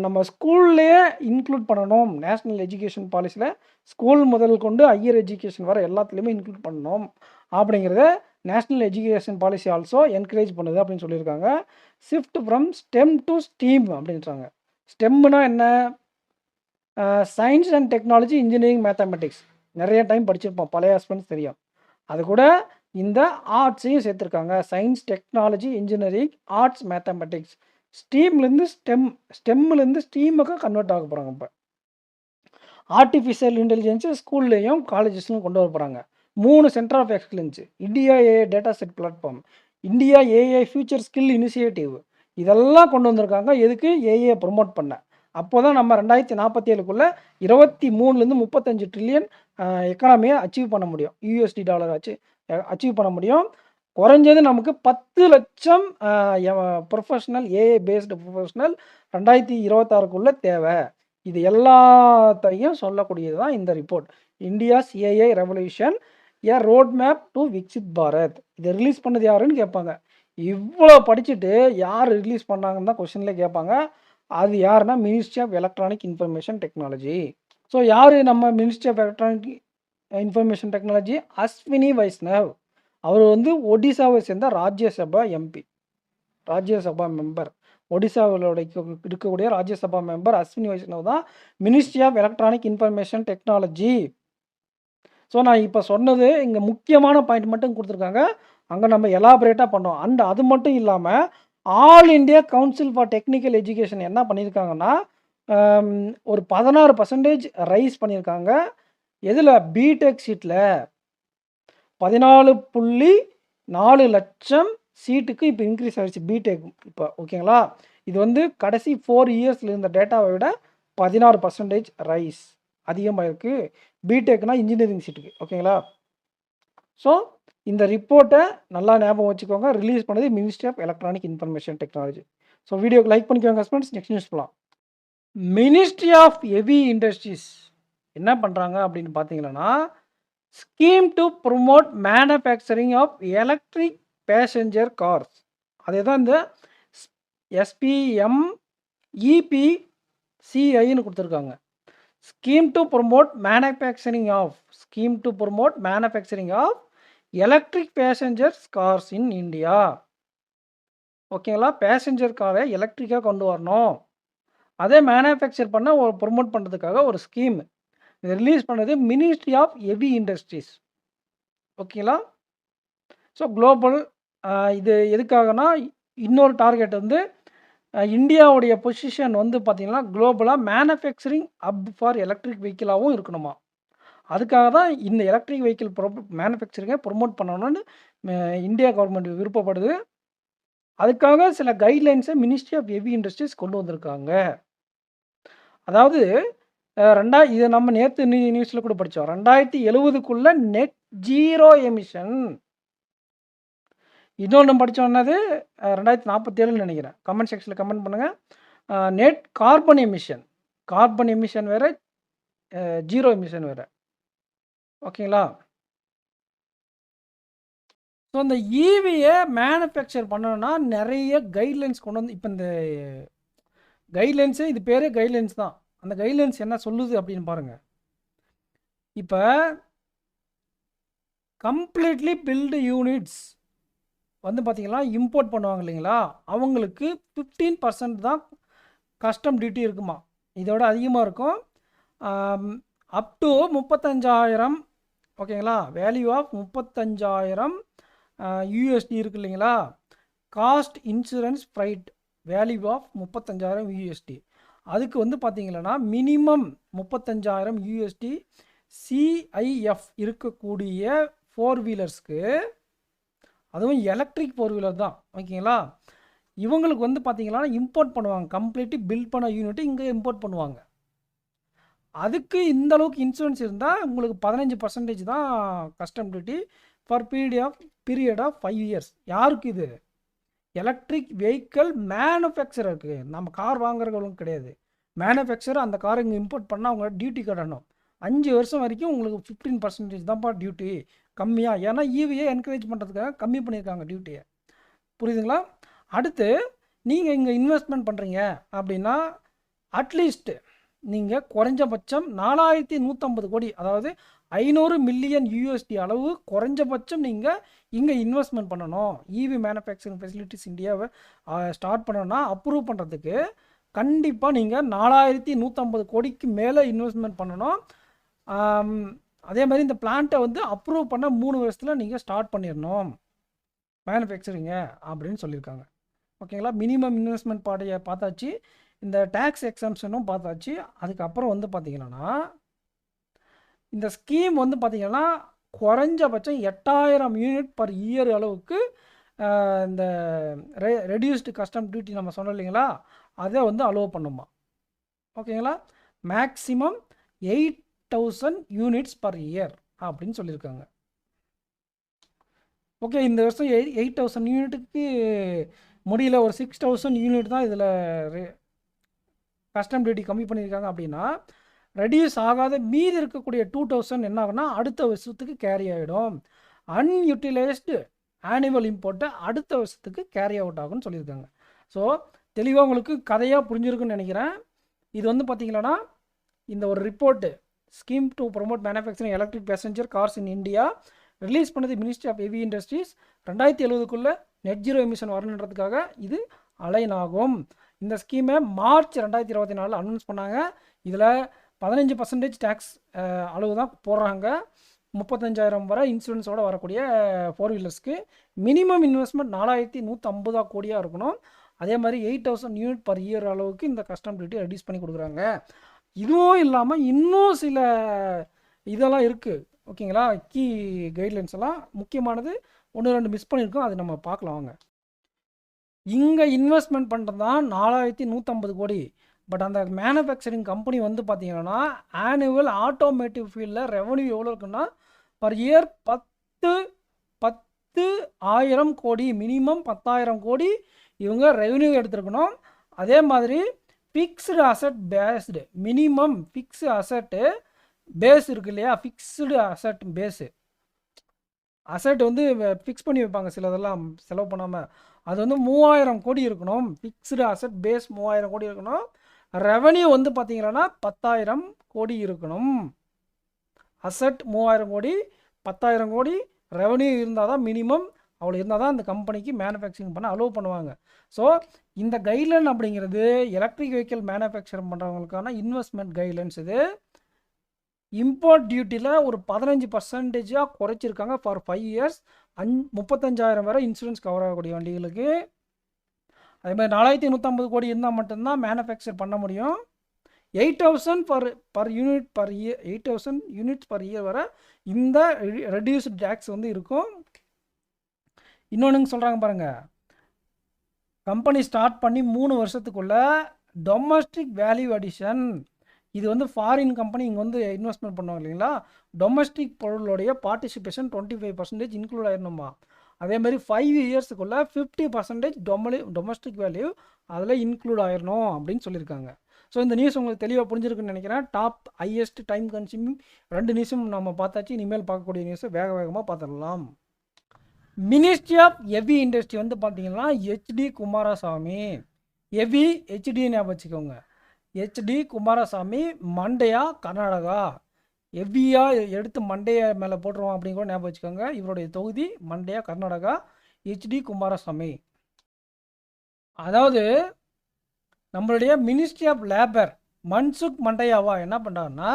நம்ம ஸ்கூல்லையே இன்க்ளூட் பண்ணணும். நேஷ்னல் எஜுகேஷன் பாலிசியில் ஸ்கூல் முதல் கொண்டு ஹையர் எஜுகேஷன் வர எல்லாத்துலேயுமே இன்க்ளூட் பண்ணணும் அப்படிங்கிறத national education policy also encourage பண்ணுது அப்படின்னு சொல்லியிருக்காங்க. Shift from STEM to STEAM அப்படின்றாங்க. ஸ்டெம்னா என்ன? Science and technology, engineering, mathematics. நிறைய டைம் படிச்சிருப்போம், பழைய ஹஸ்பண்ட்ஸ் தெரியும். அது கூட இந்த ஆர்ட்ஸையும் சேர்த்துருக்காங்க. Science, technology, engineering, arts, mathematics. ஸ்டீம்லேருந்து ஸ்டெம்லேருந்து ஸ்டீமுக்கு கன்வெர்ட் ஆக போகிறாங்க. இப்போ ஆர்டிஃபிஷியல் இன்டெலிஜென்ஸு ஸ்கூல்லையும் காலேஜஸ்லையும் கொண்டு வர போகிறாங்க. 3 centre of excellence, India AI data set platform, India AI future skill initiative, இதெல்லாம் கொண்டு வந்திருக்காங்க. எதுக்கு? ஏஐயை ப்ரொமோட் பண்ண. அப்போ தான் நம்ம 2047க்குள்ளே 23லேருந்து 35 ட்ரில்லியன் எக்கானமியை அச்சீவ் பண்ண முடியும். யூஎஸ்டி டாலர் அச்சீவ் பண்ண முடியும். குறைஞ்சது நமக்கு 10 லட்சம் ப்ரொஃபஷனல் ஏஐ பேஸ்டு ப்ரொஃபஷனல் 2026க்குள்ள தேவை. இது எல்லாத்தையும் சொல்லக்கூடியது தான் இந்த report. India's AI revolution A road map to Viksit Bharat. இதை ரிலீஸ் பண்ணது யாருன்னு கேட்பாங்க. இவ்வளோ படிச்சுட்டு யார் ரிலீஸ் பண்ணாங்கன்னு தான் கொஸ்டின்லேயே கேட்பாங்க. அது யாருன்னா ministry of electronic information technology. So யார் நம்ம ministry of electronic information technology? Ashwini Vaishnaw. அவர் வந்து ஒடிசாவை சேர்ந்த ராஜ்யசபா எம்பி, ராஜ்யசபா மெம்பர். ஒடிசாவில் இருக்கக்கூடிய ராஜ்யசபா மெம்பர் அஸ்வினி வைஷ்ணவ் தான் ministry of electronic information technology. So நான் இப்போ சொன்னது இங்கே முக்கியமான பாயிண்ட் மட்டும் கொடுத்துருக்காங்க, அங்கே நம்ம எலாபரேட்டாக பண்ணோம். அண்ட் அது மட்டும் இல்லாமல் all India council for technical education என்ன பண்ணியிருக்காங்கன்னா ஒரு 16% ரைஸ் பண்ணியிருக்காங்க. எதில்? பிடெக் சீட்டில் 14.4 லட்சம் சீட்டுக்கு இப்போ இன்க்ரீஸ் ஆகிடுச்சு பிடெக் இப்போ. ஓகேங்களா? இது வந்து கடைசி 4 இயர்ஸில் இருந்த டேட்டாவை விட 16% ரைஸ் அதிகமாக இருக்குது பிடெக்னா இன்ஜினியரிங் சீட்டுக்கு. ஓகேங்களா? ஸோ இந்த ரிப்போர்ட்டை நல்லா ஞாபகம் வச்சுக்கோங்க. ரிலீஸ் பண்ணது ministry of electronic information technology. So வீடியோக்கு லைக் பண்ணிக்கோங்க ஹஸ்பண்ட்ஸ். நெக்ஸ்ட் நியூஸ் போகலாம். மினிஸ்ட்ரி ஆஃப் ஹெவி இண்டஸ்ட்ரீஸ் என்ன பண்ணுறாங்க அப்படின்னு பார்த்தீங்கன்னா, scheme to promote manufacturing of electric passenger cars. அதே தான் இந்த SPMEPCIன்னு கொடுத்துருக்காங்க. Scheme to promote manufacturing of electric passengers cars in India. ஓகேங்களா? பேசஞ்சர் காரை எலக்ட்ரிக்காக கொண்டு வரணும், அதே மேனுஃபேக்சர் பண்ண ஒரு ப்ரொமோட் பண்ணுறதுக்காக ஒரு ஸ்கீம். இதை ரிலீஸ் பண்ணது மினிஸ்ட்ரி ஆஃப் ஹெவி இண்டஸ்ட்ரீஸ். ஓகேங்களா? ஸோ குளோபல் இது எதுக்காகனா, இன்னொரு டார்கெட் வந்து இந்தியாவுடைய பொசிஷன் வந்து பார்த்திங்கன்னா குளோபலாக மேனுஃபேக்சரிங் அப் ஃபார் எலக்ட்ரிக் வெஹிக்கிளாகவும் இருக்கணுமா. அதுக்காக தான் இந்த எலக்ட்ரிக் வெஹிக்கிள் மேனுஃபேக்சரிங்கை ப்ரொமோட் பண்ணணும்னு இந்தியா கவர்மெண்ட் விருப்பப்படுது. அதுக்காக சில கைட்லைன்ஸை மினிஸ்ட்ரி ஆஃப் ஹெவி இண்டஸ்ட்ரீஸ் கொண்டு வந்திருக்காங்க. அதாவது இதை நம்ம நேற்று நியூஸில் கூட படித்தோம். 2070க்குள்ள நெட் ஜீரோ எமிஷன். இன்னொன்று படித்தோம், என்னது 2047 நினைக்கிறேன். கமெண்ட் செக்ஷனில் கமெண்ட் பண்ணுங்கள். நெட் கார்பன் எமிஷன் வேறு, ஜீரோ எமிஷன் வேறு. ஓகேங்களா? ஸோ இந்த ஈவியை மேனுஃபேக்சர் பண்ணணும்னா நிறைய கைட்லைன்ஸ் கொண்டு வந்து, இப்போ இந்த கைட்லைன்ஸு, இது பேரே கைட்லைன்ஸ் தான். அந்த கைட்லைன்ஸ் என்ன சொல்லுது அப்படின்னு பாருங்கள். இப்போ கம்ப்ளீட்லி பில்டு யூனிட்ஸ் வந்து பார்த்திங்கன்னா இம்போர்ட் பண்ணுவாங்க இல்லைங்களா, அவங்களுக்கு 15% தான் கஸ்டம் டியூட்டி இருக்குமா. இதோட அதிகமாக இருக்கும். Up to 35,000. ஓகேங்களா? வேல்யூ ஆஃப் 35,000 USD இருக்கு இல்லைங்களா. Cost insurance freight value of 35,000 USD. அதுக்கு வந்து பார்த்திங்கன்னா மினிமம் 35,000 USD CIF இருக்கக்கூடிய 4 வீலர்ஸ்க்கு, அதுவும் எலக்ட்ரிக் 4 வீலர் தான். ஓகேங்களா? இவங்களுக்கு வந்து பார்த்திங்கன்னா இம்போர்ட் பண்ணுவாங்க. கம்ப்ளீட்லி பில்ட் பண்ண யூனிட்டு இங்கே இம்போர்ட் பண்ணுவாங்க. அதுக்கு இந்த அளவுக்கு இன்சூரன்ஸ் இருந்தால் உங்களுக்கு 15% தான் custom duty for period of 5 years. யாருக்கு இது? எலக்ட்ரிக் வெஹிக்கிள் மேனுஃபேக்சரருக்கு. நம்ம கார் வாங்குறவங்களுக்கு கிடையாது. மேனுஃபேக்சர் அந்த காரை இங்கே இம்போர்ட் பண்ணால் அவங்க டியூட்டி கட்டணும். 5 வருஷம் வரைக்கும் உங்களுக்கு 15% தான்ப்பா டியூட்டி கம்மியாக. ஏன்னா ஈவியை என்கரேஜ் பண்ணுறதுக்காக கம்மி பண்ணியிருக்காங்க டியூட்டியை. புரியுதுங்களா? அடுத்து நீங்கள் இங்கே இன்வெஸ்ட்மெண்ட் பண்ணுறீங்க அப்படின்னா அட்லீஸ்ட்டு நீங்கள் குறைஞ்சபட்சம் 4,150 கோடி, அதாவது 500 மில்லியன் USD அளவு குறைஞ்சபட்சம் நீங்கள் இங்கே இன்வெஸ்ட்மெண்ட் பண்ணணும். ஈவி மேனுஃபேக்சரிங் ஃபெசிலிட்டிஸ் இந்தியாவை ஸ்டார்ட் பண்ணணும்னா அப்ரூவ் பண்ணுறதுக்கு கண்டிப்பாக நீங்கள் 4,150 கோடிக்கு மேலே இன்வெஸ்ட்மெண்ட் பண்ணணும். அதே மாதிரி இந்த பிளான்ட்டை வந்து அப்ரூவ் பண்ண 3 வருஷத்தில் நீங்கள் ஸ்டார்ட் பண்ணிடணும் மேனுஃபேக்சரிங்க அப்படின்னு சொல்லியிருக்காங்க. ஓகேங்களா? மினிமம் இன்வெஸ்ட்மெண்ட் பாடையை பார்த்தாச்சு, இந்த டேக்ஸ் எக்ஸம்ஷனும் பார்த்தாச்சு. அதுக்கப்புறம் வந்து பார்த்திங்கன்னா இந்த ஸ்கீம் வந்து பார்த்திங்கன்னா குறைஞ்சபட்சம் 8,000 யூனிட் பர் இயர் அளவுக்கு இந்த ரெடியூஸ்டு கஸ்டம் டியூட்டி நம்ம சொன்னோம் இல்லைங்களா, அதை வந்து அலோவ் பண்ணுமா. ஓகேங்களா? மேக்ஸிமம் 8,000 யூனிட்ஸ் பர் இயர் அப்படின்னு சொல்லியிருக்காங்க. ஓகே, இந்த வருஷம் 8,000 யூனிட்டுக்கு முடியல, ஒரு 6,000 யூனிட் தான் இதில் கஸ்டம் டியூட்டி கம்மி பண்ணியிருக்காங்க அப்படின்னா, ரெடியூஸ் ஆகாத மீதி இருக்கக்கூடிய 2,000 என்ன ஆகுனா அடுத்த வருஷத்துக்கு கேரி ஆகிடும். அன்யூட்டிலைஸ்டு ஆனுவல் இம்போர்ட்டை அடுத்த வருஷத்துக்கு கேரி அவுட் ஆகும்னு சொல்லியிருக்காங்க. ஸோ தெளிவாக உங்களுக்கு கதையாக புரிஞ்சிருக்குன்னு நினைக்கிறேன். இது வந்து பார்த்தீங்கன்னா இந்த ஒரு report scheme to promote manufacturing electric passenger cars in India release பண்ணது மினிஸ்ட்ரி ஆஃப் ஹெவி இண்டஸ்ட்ரீஸ். 2070க்குள்ளே நெட் ஜீரோ எமிஷன் வரணுன்றதுக்காக இது அலைன் ஆகும். இந்த ஸ்கீமை மார்ச் 2024 அனௌன்ஸ் பண்ணாங்க. இதில் 15% டேக்ஸ் அளவு தான் போடுறாங்க. 35,000 வரை இன்சூரன்ஸோடு வரக்கூடிய 4 வீலர்ஸ்க்கு மினிமம் இன்வெஸ்ட்மெண்ட் 4,150 கோடியாக இருக்கணும். அதே மாதிரி 8,000 யூனிட் பர் இயர் அளவுக்கு இந்த கஸ்டம் டியூட்டி ரெடியூஸ் பண்ணி கொடுக்குறாங்க. இதுவும் இல்லாமல் இன்னும் சில இதெல்லாம் இருக்குது. ஓகேங்களா, கீ கைட்லைன்ஸ் எல்லாம் முக்கியமானது 1-2 மிஸ் பண்ணியிருக்கோம், அது நம்ம பார்க்கலாம் வாங்க. இங்கே இன்வெஸ்ட்மெண்ட் பண்ணுறது தான் 4,150 கோடி. பட் அந்த மேனுஃபேக்சரிங் கம்பெனி வந்து பார்த்தீங்கன்னா ஆனுவல் ஆட்டோமேட்டிவ் ஃபீல்டில் ரெவன்யூ எவ்வளோ இருக்குன்னா பர் இயர் 10,000 கோடி, மினிமம் 10,000 கோடி இவங்க ரெவன்யூ எடுத்துருக்கணும். அதே மாதிரி fixed asset based minimum fixed அசட்டு பேஸ் இருக்கு இல்லையா, ஃபிக்ஸ்டு அசட் பேஸு அசட் வந்து ஃபிக்ஸ் பண்ணி வைப்பாங்க சிலதெல்லாம் செலவு பண்ணாமல், அது வந்து 3,000 கோடி இருக்கணும். ஃபிக்ஸ்டு அசட் பேஸ் 3,000 கோடி இருக்கணும். ரெவன்யூ வந்து பார்த்தீங்கன்னா 10,000 கோடி இருக்கணும். அசட் 3,000 கோடி, 10,000 கோடி ரெவன்யூ இருந்தால் தான் மினிமம், அவ்வளோ இருந்தால் தான் அந்த கம்பெனிக்கு மேனுஃபேக்சரிங் பண்ண அலோவ் பண்ணுவாங்க. ஸோ இந்த கைட்லைன் அப்படிங்கிறது எலக்ட்ரிக் வெஹிக்கிள் மேனுஃபேக்சர் பண்ணுறவங்களுக்கான இன்வெஸ்ட்மெண்ட் கைட்லைன்ஸ். இது இம்போர்ட் டியூட்டியில் ஒரு 15% குறைச்சிருக்காங்க ஃபார் 5 இயர்ஸ். 35,000 வரை இன்சூரன்ஸ் கவர் ஆகக்கூடிய வண்டிகளுக்கு. அதே மாதிரி 4,150 கோடி இருந்தால் மட்டும்தான் மேனுஃபேக்சர் பண்ண முடியும். 8,000 per unit per year, 8,000 units per year வரை இந்த ரெடியூஸ்டு டேக்ஸ் வந்து இருக்கும். இன்னொன்று சொல்கிறாங்க பாருங்கள், கம்பெனி ஸ்டார்ட் பண்ணி 3 வருஷத்துக்குள்ளே டொமஸ்டிக் வேல்யூ அடிஷன், இது வந்து ஃபாரின் கம்பெனி இங்கே வந்து இன்வெஸ்ட்மெண்ட் பண்ணுவாங்க இல்லைங்களா, டொமஸ்டிக் பொருளுடைய பார்ட்டிசிபேஷன் 25% இன்க்ளூட் ஆகிடணுமா. அதேமாதிரி 5 இயர்ஸுக்குள்ளே 50% டொமஸ்டிக் வேல்யூ அதில் இன்க்ளூட் ஆகிடணும் அப்படின்னு சொல்லியிருக்காங்க. ஸோ இந்த நியூஸ் உங்களுக்கு தெளிவாக புரிஞ்சிருக்குன்னு நினைக்கிறேன். டாப் ஹையஸ்ட் டைம் கன்சியூமிங் 2 நியூஸும் நம்ம பார்த்தாச்சு. இனிமேல் பார்க்கக்கூடிய நியூஸை வேகமாக பார்த்துடலாம். மினிஸ்ட்ரி ஆஃப் ஹெவி இண்டஸ்ட்ரி வந்து பார்த்தீங்கன்னா ஹெச்டி குமாரசாமி, ஹெவி ஹெச்டி ஞாபகம் வச்சுக்கோங்க. ஹெச்டி குமாரசாமி, மண்டையா கர்நாடகா. ஹெவியாக எடுத்து மண்டையை மேலே போட்டுருவோம் அப்படின்னு கூட ஞாபகம் வச்சுக்கோங்க. இவருடைய தொகுதி மண்டையா கர்நாடகா. ஹெச்டி குமாரசாமி அதாவது நம்மளுடைய மினிஸ்ட்ரி ஆஃப் லேபர் மன்சுக் மண்டையாவா என்ன பண்ணுறாருன்னா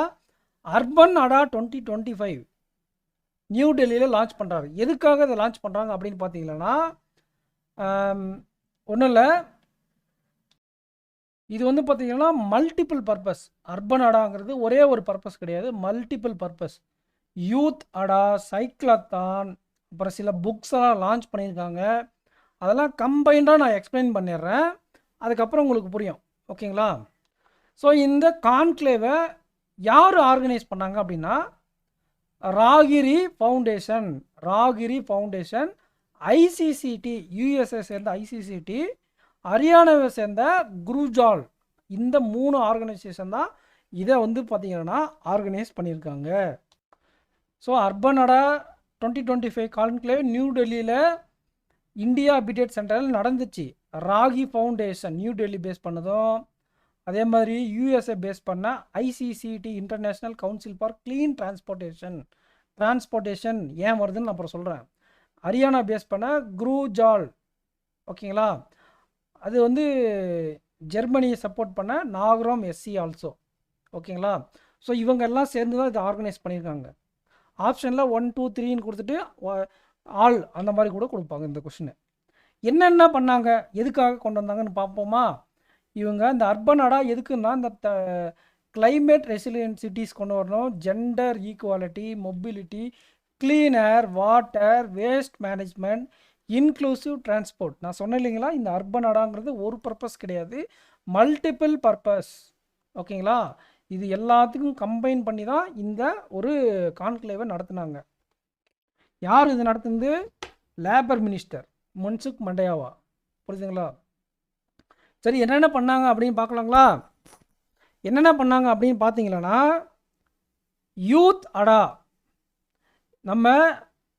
அர்பன் அடா 2025 நியூ டெல்லியில் லான்ச் பண்ணுறாரு. எதுக்காக இதை லான்ச் பண்ணுறாங்க அப்படின்னு பார்த்தீங்கன்னா ஒன்றும் இல்லை, இது வந்து பார்த்தீங்கன்னா மல்டிபிள் பர்பஸ். அர்பன் அடாங்கிறது ஒரே ஒரு பர்பஸ் கிடையாது, மல்டிபிள் பர்பஸ். யூத் அடா, சைக்கிளத்தான், அப்புறம் சில புக்ஸ் எல்லாம் லான்ச் பண்ணியிருக்காங்க. அதெல்லாம் கம்பைண்டாக நான் எக்ஸ்பிளைன் பண்ணிடுறேன், அதுக்கப்புறம் உங்களுக்கு புரியும். ஓகேங்களா? ஸோ இந்த கான்க்ளேவை யார் ஆர்கனைஸ் பண்ணாங்க அப்படின்னா ராகிரி ஃபவுண்டேஷன், ஐசிசிடி யூஎஸ்ஏ சேர்ந்த ஐசிசிடி, ஹரியானாவை சேர்ந்த குருஜால், இந்த 3 ஆர்கனைசேஷன் தான் இதை வந்து பார்த்திங்கன்னா ஆர்கனைஸ் பண்ணியிருக்காங்க. So urban Adda 2025 conclave new டெல்லியில் இந்தியா அபிடேட் சென்டரில் நடந்துச்சு. ராகி ஃபவுண்டேஷன் நியூ டெல்லி பேஸ் பண்ணதும், அதே மாதிரி யூஎஸ்ஏ பேஸ் பண்ண ICCT international council for clean transportation ஏன் வருதுன்னு நான் அப்புறம் சொல்கிறேன். ஹரியானா பேஸ் பண்ண குருஜால், ஓகேங்களா, அது வந்து ஜெர்மனியை சப்போர்ட் பண்ண நாகரம் எஸ்சி ஆல்சோ. ஓகேங்களா? ஸோ இவங்க எல்லாம் சேர்ந்து தான் இதை ஆர்கனைஸ் பண்ணியிருக்காங்க. ஆப்ஷனில் 1, 2, 3ன்னு கொடுத்துட்டு ஆல் அந்த மாதிரி கூட கொடுப்பாங்க. இந்த கொஷினை என்னென்ன பண்ணாங்க, எதுக்காக கொண்டு வந்தாங்கன்னு பார்ப்போமா. இவங்க இந்த அர்பன் அடா எதுக்குன்னா இந்த கிளைமேட் ரெசிலியன்ட் சிட்டிஸ் கொண்டு வரணும், gender equality, mobility, clean air, water, waste management, inclusive transport. நான் சொன்னேன் இல்லைங்களா, இந்த அர்பன் அடாங்கிறது ஒரு பர்பஸ் கிடையாது, மல்டிபிள் பர்பஸ். ஓகேங்களா? இது எல்லாத்துக்கும் கம்பைன் பண்ணி தான் இந்த ஒரு கான்க்ளேவை நடத்துனாங்க. யார் இது நடத்துனது? லேபர் மினிஸ்டர் மன்சுக் மண்டையாவா. புரியுதுங்களா? சரி, என்னென்ன பண்ணாங்க அப்படின்னு பார்க்கலாங்களா? என்னென்ன பண்ணாங்க அப்படின்னு பார்த்தீங்களன்னா, யூத் அடா, நம்ம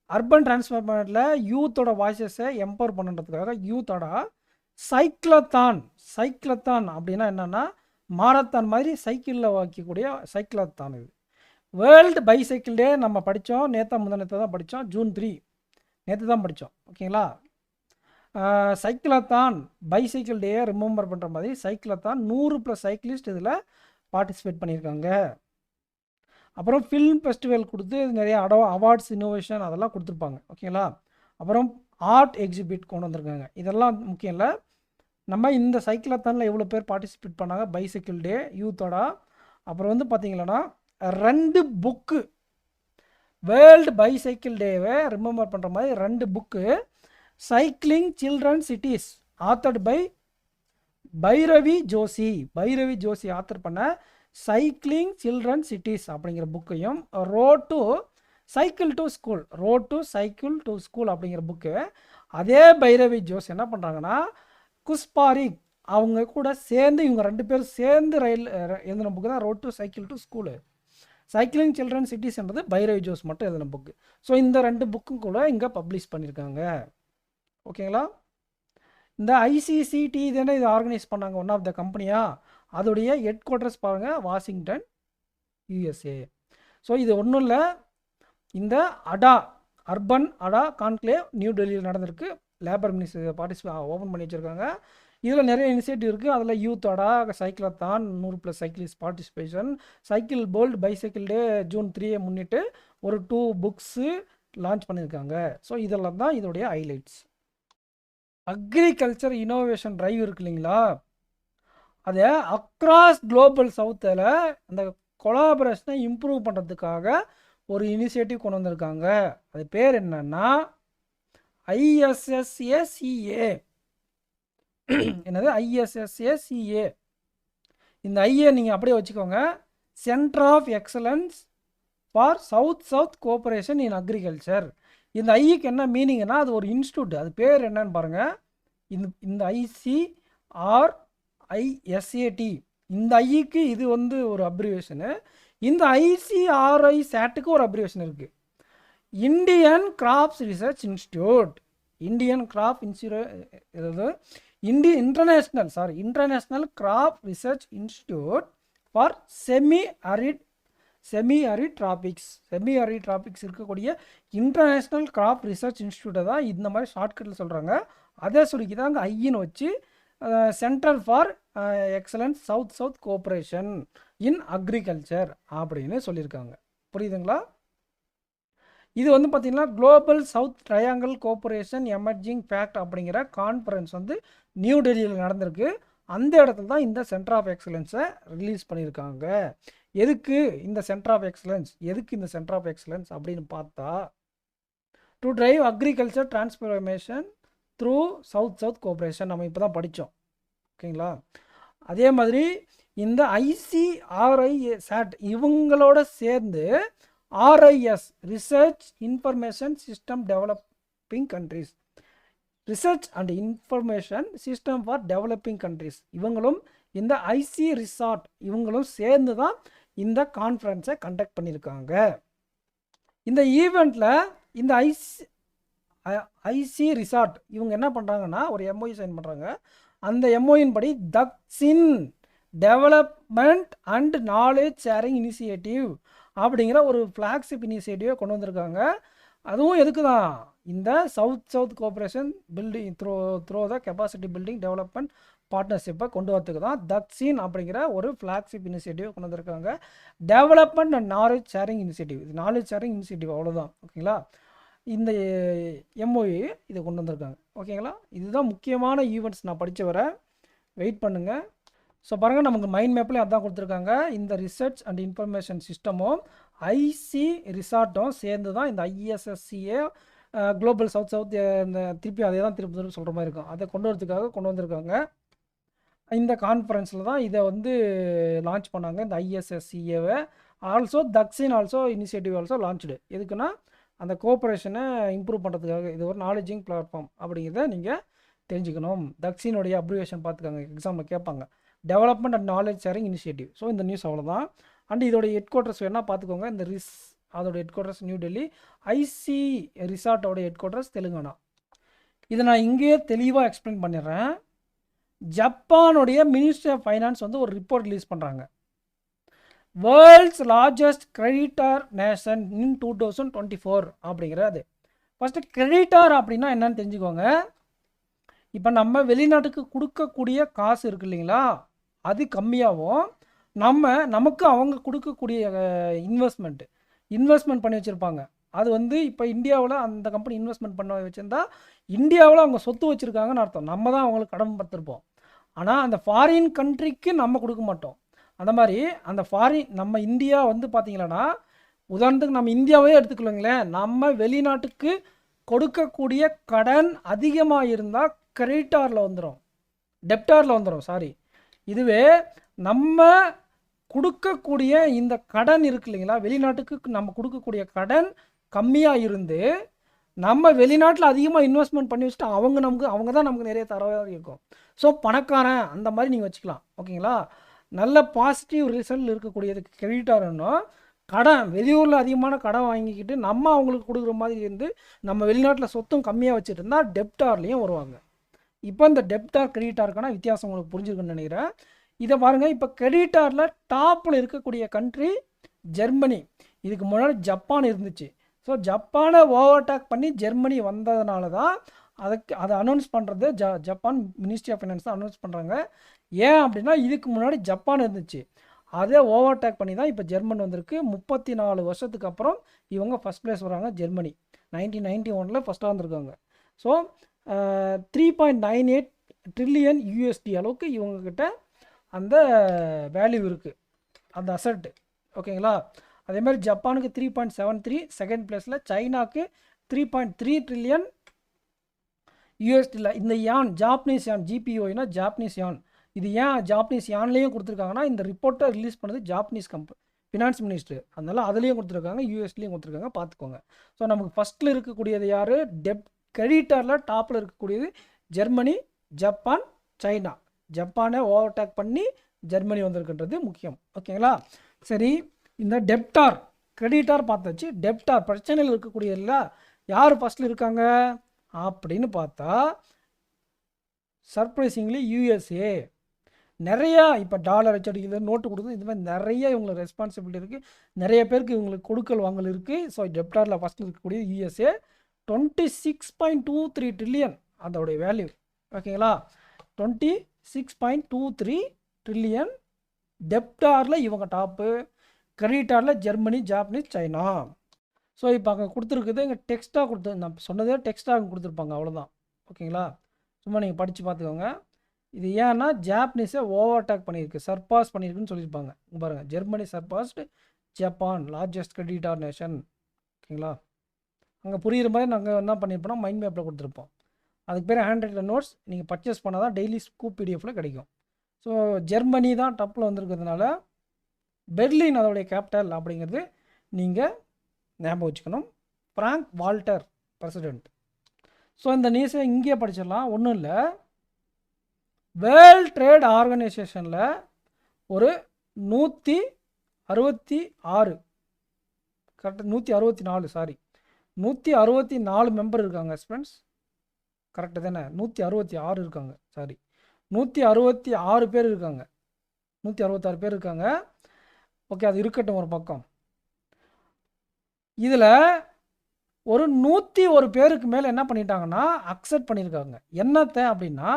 அர்பன் டிரான்ஸ்ஃபார்மரில் யூத்தோட வாய்ஸஸை எம்பவர் பண்ணுறதுக்காக யூத் அடா. சைக்ளத்தான். சைக்ளத்தான் அப்படின்னா என்னென்னா மாரத்தான் மாதிரி சைக்கிளில் வைக்கக்கூடிய சைக்ளத்தான். இது வேர்ல்டு பைசைக்கிள் டே நம்ம படித்தோம். நேற்று தான் படித்தோம். ஜூன் 3 நேற்று தான் படித்தோம். ஓகேங்களா? சைக்கிளத்தான் பைசைக்கிள் டேயை ரிமெம்பர் பண்ணுற மாதிரி சைக்கிளத்தான் 100+ சைக்கிளிஸ்ட் இதில் பார்ட்டிசிபேட் பண்ணியிருக்காங்க. அப்புறம் ஃபில்ம் ஃபெஸ்டிவல் கொடுத்து நிறைய அவார்ட்ஸ் இன்னோவேஷன் அதெல்லாம் கொடுத்துருப்பாங்க. ஓகேங்களா? அப்புறம் ஆர்ட் எக்ஸிபிட் கொண்டு வந்திருக்காங்க. இதெல்லாம் முக்கியம் இல்லை. நம்ம இந்த சைக்கிளத்தானில் எவ்வளோ பேர் பார்ட்டிசிபேட் பண்ணாங்க பைசைக்கிள் டே யூத்தோட. அப்புறம் வந்து பார்த்திங்கன்னா 2 புக்கு வேர்ல்டு பைசைக்கிள் டேவை ரிமெம்பர் பண்ணுற மாதிரி 2 book cycling children cities authored by Bhairavi Joshi. Bhairavi Joshi author பண்ண சைக்கிளிங் சில்ட்ரன் சிட்டிஸ் அப்படிங்கிற புக்கையும் road to cycle to school அப்படிங்கிற புக்கு அதே பைரவி ஜோஷி என்ன பண்ணுறாங்கன்னா குஸ்பாரிக் அவங்க கூட சேர்ந்து இவங்க 2 பேரும் சேர்ந்து ரயில் எழுதின புக்கு தான் road to cycle to school. Cycling children சிட்டிஸ்ன்றது பைரவி ஜோஸ் மட்டும் எழுதின புக்கு. ஸோ இந்த 2 புக்கும் கூட இங்கே பப்ளிஷ் பண்ணியிருக்காங்க. ஓகேங்களா? இந்த ஐசிசிடி தானே இதை ஆர்கனைஸ் பண்ணாங்க, ஒன் ஆஃப் த கம்பெனியா. அதோடைய ஹெட் குவார்ட்டர்ஸ் பாருங்கள், வாஷிங்டன் யூஎஸ்ஏ. ஸோ இது ஒன்றும் இல்லை, இந்த அடா அர்பன் அடா கான்க்ளேவ் நியூ டெல்லியில் நடந்திருக்கு. லேபர் மினிஸ்டர் ஓப்பன் பண்ணி வச்சுருக்காங்க. இதில் நிறைய இனிஷியேட்டிவ் இருக்குது. அதில் யூத் அடா, சைக்கிளத்தான், 100+ சைக்கிளிஸ்ட் பார்ட்டிசிபேஷன், சைக்கிள் போல்ட் பைசைக்கிள் டே ஜூன் 3 முன்னிட்டு ஒரு 2 புக்ஸு லான்ச் பண்ணியிருக்காங்க. ஸோ இதெல்லாம் தான் இதோடைய ஹைலைட்ஸ். அக்ரிகல்ச்சர் இனோவேஷன் ட்ரைவ் இருக்கு இல்லைங்களா, அதை அக்ராஸ் குளோபல் சவுத்தில் அந்த கொலாபரேஷனை இம்ப்ரூவ் பண்ணுறதுக்காக ஒரு இனிஷியேட்டிவ் கொண்டு வந்திருக்காங்க. அது பேர் என்னன்னா ISSACA. என்னது? ISSACA. இந்த ஐஏ நீங்கள் அப்படியே வச்சுக்கோங்க, centre of excellence for south cooperation in agriculture. இந்த ஐக்கு என்ன மீனிங்னா அது ஒரு இன்ஸ்டியூட். அது பேர் என்னன்னு பாருங்கள். இந்த ICRISAT, இந்த ஐக்கு இது வந்து ஒரு அப்ரிவேஷனு. இந்த ICRI சாட்டுக்கு ஒரு அப்ரிவேஷன் இருக்குது, Indian crops research institute. Indian crop international crop research institute for semi arid tropics இருக்கக்கூடிய இன்டர்நேஷ்னல் கிராப் ரிசர்ச் இன்ஸ்டியூட்டை தான் இந்த மாதிரி ஷார்ட்கட்டில் சொல்கிறாங்க. அதே சுருக்கி தான் அங்கே ஐன்னு வச்சு centre for excellence south cooperation in agriculture அப்படின்னு சொல்லியிருக்காங்க. புரியுதுங்களா? இது வந்து பார்த்திங்கன்னா global south triangle cooperation emerging fact அப்படிங்கிற கான்ஃபரன்ஸ் வந்து நியூ டெல்லியில் நடந்திருக்கு. அந்த இடத்துல தான் இந்த சென்டர் ஆஃப் எக்ஸலன்ஸை ரிலீஸ் பண்ணியிருக்காங்க. எதுக்கு இந்த சென்டர் ஆஃப் எக்ஸலன்ஸ் அப்படின்னு பார்த்தா, to drive agriculture transformation through south cooperation. நம்ம இப்போ தான் படித்தோம். ஓகேங்களா? அதே மாதிரி இந்த ICRISAT இவங்களோட சேர்ந்து RIS research information system developing countries, research and information system for developing countries, இவங்களும் இந்த ICRISAT இவங்களும் சேர்ந்து தான் இந்த கான்ஃபரன்ஸை கண்டக்ட் பண்ணியிருக்காங்க. இந்த ஈவெண்ட்டில் இந்த ICRISAT இவங்க என்ன பண்ணுறாங்கன்னா ஒரு MOU சைன் பண்ணுறாங்க. அந்த MOUன் படி Thaksin development and knowledge sharing initiative அப்படிங்கிற ஒரு ஃப்ளாக்ஷிப் இனிஷியேட்டிவை கொண்டு வந்திருக்காங்க. அதுவும் எதுக்கு தான், இந்த South cooperation building through the capacity building development பார்ட்னர்ஷிப்பை கொண்டு வரதுக்கு தான் தக்சின் அப்படிங்கிற ஒரு ஃப்ளாக்ஷிப் இனிஷியேட்டிவ் கொண்டு வந்திருக்காங்க. Development and knowledge sharing initiative, இது நாலேஜ் ஷேரிங் இனிஷியேட்டிவ் அவ்வளோதான். ஓகேங்களா? இந்த MOU இதை கொண்டு வந்திருக்காங்க. ஓகேங்களா? இதுதான் முக்கியமான ஈவெண்ட்ஸ். நான் படித்த வர வெயிட் பண்ணுங்கள். ஸோ பாருங்கள், நமக்கு மைண்ட் மேப்லேயும் அதான் கொடுத்துருக்காங்க. இந்த ரிசர்ச் அண்ட் இன்ஃபர்மேஷன் சிஸ்டமும் ICRISATம் சேர்ந்து தான் இந்த ISSCA குளோபல் சவுத் இந்த திருப்பி அதே தான் திருப்பி சொல்கிற மாதிரி இருக்கும். அதை கொண்டு வரதுக்காக கொண்டு வந்திருக்காங்க. இந்த கான்ஃபரன்ஸில் தான் இதை வந்து லான்ச் பண்ணாங்க, இந்த ISSCAவை. Also Dakshin also initiative also launched. எதுக்குன்னா அந்த கோஆப்ரேஷனை இம்ப்ரூவ் பண்ணுறதுக்காக இது ஒரு நாலேஜிங் பிளாட்ஃபார்ம் அப்படிங்கிறத நீங்கள் தெரிஞ்சுக்கணும். தக்ஸினுடைய அப்ரிவேஷன் பார்த்துக்காங்க, எக்ஸாமில் கேட்பாங்க. Development and knowledge sharing initiative. So இந்த நியூஸ் அவ்வளோதான். அண்ட் இதோடைய ஹெட் குவார்ட்டர்ஸ் வேணால் பார்த்துக்கோங்க. இந்த அதோட ஹெட் குவார்ட்டர்ஸ் நியூ டெல்லி, ஐசி ரிசார்ட்டோட ஹெட் குவார்ட்டர்ஸ் தெலுங்கானா. இதை நான் இங்கேயே தெளிவாக எக்ஸ்பிளைன் பண்ணிடுறேன். ஜப்பானுடைய மினிஸ்ட்ரி ஆஃப் ஃபைனான்ஸ் வந்து ஒரு ரிப்போர்ட் ரிலீஸ் பண்ணுறாங்க. வேர்ல்ட்ஸ் லார்ஜஸ்ட் கிரெடிட்டார் நேஷன் இன் 2024 அப்படிங்கிறது. ஃபஸ்ட்டு கிரெடிட்டார் அப்படின்னா என்னன்னு தெரிஞ்சுக்கோங்க. இப்போ நம்ம வெளிநாட்டுக்கு கொடுக்கக்கூடிய காசு இருக்குது இல்லைங்களா, அது கம்மியாகவும் நமக்கு அவங்க கொடுக்கக்கூடிய இன்வெஸ்ட்மெண்ட் பண்ணி வச்சுருப்பாங்க. அது வந்து இப்போ இந்தியாவில் அந்த கம்பெனி இன்வெஸ்ட்மெண்ட் பண்ண வச்சுருந்தா இந்தியாவில் அவங்க சொத்து வச்சுருக்காங்கன்னு அர்த்தம். நம்ம தான் அவங்களுக்கு கடன் படுத்திருப்போம். ஆனால் அந்த ஃபாரின் கண்ட்ரிக்கு நம்ம கொடுக்க மாட்டோம். அந்த மாதிரி அந்த நம்ம இந்தியா வந்து பார்த்திங்களன்னா, உதாரணத்துக்கு நம்ம இந்தியாவே எடுத்துக்கலங்களேன், நம்ம வெளிநாட்டுக்கு கொடுக்கக்கூடிய கடன் அதிகமாக இருந்தால் கிரெடிட்டாரில் வந்துடும், டெப்டாரில் வந்துடும், சாரி. இதுவே நம்ம கொடுக்கக்கூடிய இந்த கடன் இருக்கு இல்லைங்களா, வெளிநாட்டுக்கு நம்ம கொடுக்கக்கூடிய கடன் கம்மியாக இருந்து நம்ம வெளிநாட்டில் அதிகமாக இன்வெஸ்ட்மெண்ட் பண்ணி வச்சுட்டு அவங்க தான் நமக்கு நிறைய தரவாக இருக்கும். ஸோ பணக்காரன் அந்த மாதிரி நீங்கள் வச்சுக்கலாம். ஓகேங்களா. நல்ல பாசிட்டிவ் ரிசல்ட் இருக்கக்கூடியதுக்கு கிரெடிட்டார்னோ, கடன் வெளியூரில் அதிகமான கடன் வாங்கிக்கிட்டு நம்ம அவங்களுக்கு கொடுக்குற மாதிரி இருந்து நம்ம வெளிநாட்டில் சொத்தும் கம்மியாக வச்சுட்டு இருந்தால் டெப்டார்லேயும் வருவாங்க. இப்போ இந்த டெப்டார் கிரெடிட்டாருக்கான வித்தியாசம் உங்களுக்கு புரிஞ்சுருக்குன்னு நினைக்கிறேன். இதை பாருங்கள். இப்போ கிரெடிட்டாரில் டாப்பில் இருக்கக்கூடிய கண்ட்ரி ஜெர்மனி. இதுக்கு முன்னாடி ஜப்பான் இருந்துச்சு. ஸோ ஜப்பானை ஓவர்டேக் பண்ணி ஜெர்மனி வந்ததுனால தான் அதை அனௌன்ஸ் பண்ணுறது ஜப்பான் மினிஸ்ட்ரி ஆஃப் ஃபைனான்ஸ் தான் அனௌன்ஸ் பண்ணுறாங்க. ஏன் அப்படின்னா இதுக்கு முன்னாடி ஜப்பான் இருந்துச்சு, அதை ஓவர்டேக் பண்ணி தான் இப்போ ஜெர்மன் வந்திருக்கு. 34 வருஷத்துக்கு அப்புறம் இவங்க ஃபஸ்ட் பிளேஸ் வராங்க. ஜெர்மனி 1991 ஃபஸ்ட்டாக வந்திருக்காங்க. ஸோ 3.98 ட்ரில்லியன் யூஎஸ்டி அளவுக்கு இவங்கக்கிட்ட அந்த வேல்யூ இருக்குது, அந்த அசட்டு. ஓகேங்களா. அதேமாதிரி ஜப்பானுக்கு 3.73 செகண்ட் பிளேஸில், சைனாக்கு 3.3 ட்ரில்லியன் யூஎஸ்டியில். இந்த யான் ஜாப்பனீஸ் யான், ஜிபிஓனா ஜாப்பனீஸ் யான். இது ஏன் ஜாப்பனீஸ் யான்லேயும் கொடுத்துருக்காங்கன்னா, இந்த ரிப்போர்ட்டை ரிலீஸ் பண்ணது ஜாப்பனீஸ் ஃபினான்ஸ் மினிஸ்டர், அதனால் அதுலேயும் கொடுத்துருக்காங்க, யூஎஸ்லேயும் கொடுத்துருக்காங்க, பார்த்துக்கோங்க. ஸோ நமக்கு ஃபஸ்ட்டில் இருக்கக்கூடியது யார், கிரெடிட்டாரில் டாப்பில் இருக்கக்கூடியது ஜெர்மனி, ஜப்பான், சைனா. ஜப்பானை ஓவர்டேக் பண்ணி ஜெர்மனி வந்திருக்குன்றது முக்கியம். ஓகேங்களா. சரி, இந்த டெப்டார் கிரெடிட்டார் பார்த்தாச்சு. டெப்டார் பிரச்சனையில் இருக்கக்கூடியதில்ல யார் ஃபஸ்ட்டில் இருக்காங்க அப்படின்னு பார்த்தா சர்ப்ரைசிங்லி யூஎஸ்ஏ. நிறையா இப்போ டாலர் வச்சடிக்கிறது, நோட்டு கொடுக்குறது, இந்த மாதிரி நிறைய இவங்களுக்கு ரெஸ்பான்சிபிலிட்டி இருக்குது. நிறைய பேருக்கு இவங்களுக்கு கொடுக்கல் வாங்கல் இருக்குது. ஸோ டெப்டாரில் ஃபஸ்ட்டில் இருக்கக்கூடிய யூஎஸ்ஏ 26.23 ட்ரில்லியன் அதோடைய வேல்யூ. ஓகேங்களா. 26.23 ட்ரில்லியன் டெப்டாரில் இவங்க டாப்பு. கிரெடிட்டாரில் ஜெர்மனி, ஜாப்பனீஸ், சைனா. ஸோ இப்போ அங்கே கொடுத்துருக்குது இங்கே டெக்ஸ்ட்டாக நான் சொன்னதே டெக்ஸ்ட்டாக அங்கே கொடுத்துருப்பாங்க, அவ்வளோதான். ஓகேங்களா. சும்மா நீங்கள் படித்து பார்த்துக்கோங்க. இது ஏன்னா ஜாப்பனீஸை ஓவர்டேக் பண்ணியிருக்கு, சர்பாஸ் பண்ணியிருக்குன்னு சொல்லியிருப்பாங்க. இங்கே பாருங்கள், Germany surpassed Japan largest creditor nation. ஓகேங்களா. அங்கே புரிகிற மாதிரி நாங்கள் என்ன பண்ணியிருப்போம்னா மைண்ட் மேப்பில் கொடுத்துருப்போம். அதுக்கு பேர் ஹேண்ட் ரைட்டில் நோட்ஸ். நீங்கள் பர்ச்சேஸ் பண்ணால் தான் டெய்லி ஸ்கூப் பிடிஎஃப்பில் கிடைக்கும். ஸோ ஜெர்மனி தான் டப்பில் வந்திருக்கிறதுனால பெர்லின் அதோடைய கேபிட்டல் அப்படிங்கிறது நீங்கள் ஞாபகம் வச்சுக்கணும். Frank Walter president. ஸோ இந்த நியூஸை இங்கேயே படிச்சிடலாம், ஒன்றும் இல்லை. வேர்ல்ட் ட்ரேட் ஆர்கனைசேஷனில் ஒரு 166 கரெக்டாக 164 சாரி 164 மெம்பர் இருக்காங்க ஸ்டூடெண்ட்ஸ். கரெக்டு தானே, 166 இருக்காங்க, சாரி 166 பேர் இருக்காங்க, 166 பேர் இருக்காங்க. ஓகே, அது இருக்கட்டும் ஒரு பக்கம். இதில் ஒரு 101 பேருக்கு மேலே என்ன பண்ணிட்டாங்கன்னா அக்செப்ட் பண்ணியிருக்காங்க. என்னத்தை அப்படின்னா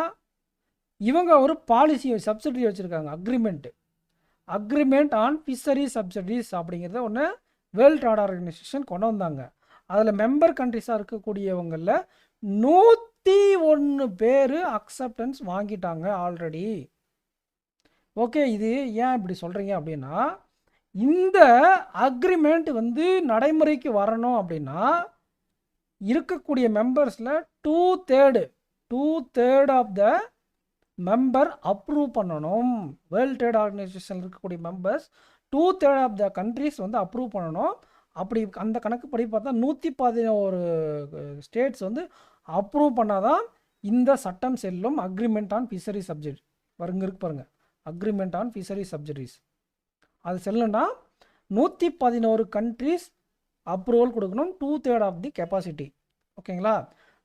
இவங்க ஒரு பாலிசி சப்சிடி வச்சுருக்காங்க, அக்ரிமெண்ட் ஆன் ஃபிஷரி சப்சிடிஸ் அப்படிங்கிறத ஒன்று வேர்ல்ட் ட்ரேட் ஆர்கனைசேஷன் கொண்டு வந்தாங்க. அதில் மெம்பர் கண்ட்ரிஸாக இருக்கக்கூடியவங்களில் 101 பேர் அக்செப்டன்ஸ் வாங்கிட்டாங்க ஆல்ரெடி. ஓகே, இது ஏன் இப்படி சொல்கிறீங்க அப்படின்னா, இந்த அக்ரிமெண்ட் வந்து நடைமுறைக்கு வரணும் அப்படின்னா இருக்கக்கூடிய மெம்பர்ஸில் 2/3 ஆஃப் த மெம்பர் அப்ரூவ் பண்ணணும். வேர்ல்ட் ட்ரேட் ஆர்கனைசேஷன் இருக்கக்கூடிய மெம்பர்ஸ் 2/3 ஆஃப் த கண்ட்ரிஸ் வந்து அப்ரூவ் பண்ணணும். அப்படி அந்த கணக்குப்படி பார்த்தா 111 ஸ்டேட்ஸ் வந்து அப்ரூவ் பண்ணாதான் இந்த சட்டம் செல்லும். அக்ரிமெண்ட் ஆன் ஃபிஷரி சப்ஜெக்ட் வருங்க இருக்கு பாருங்க, அக்ரிமெண்ட் ஆன் ஃபிஷரி சப்ஜெக்டிஸ் அது செல்லுன்னா 111 கண்ட்ரிஸ் அப்ரூவல் கொடுக்கணும், 2/3 ஆஃப் தி கெப்பாசிட்டி. ஓகேங்களா?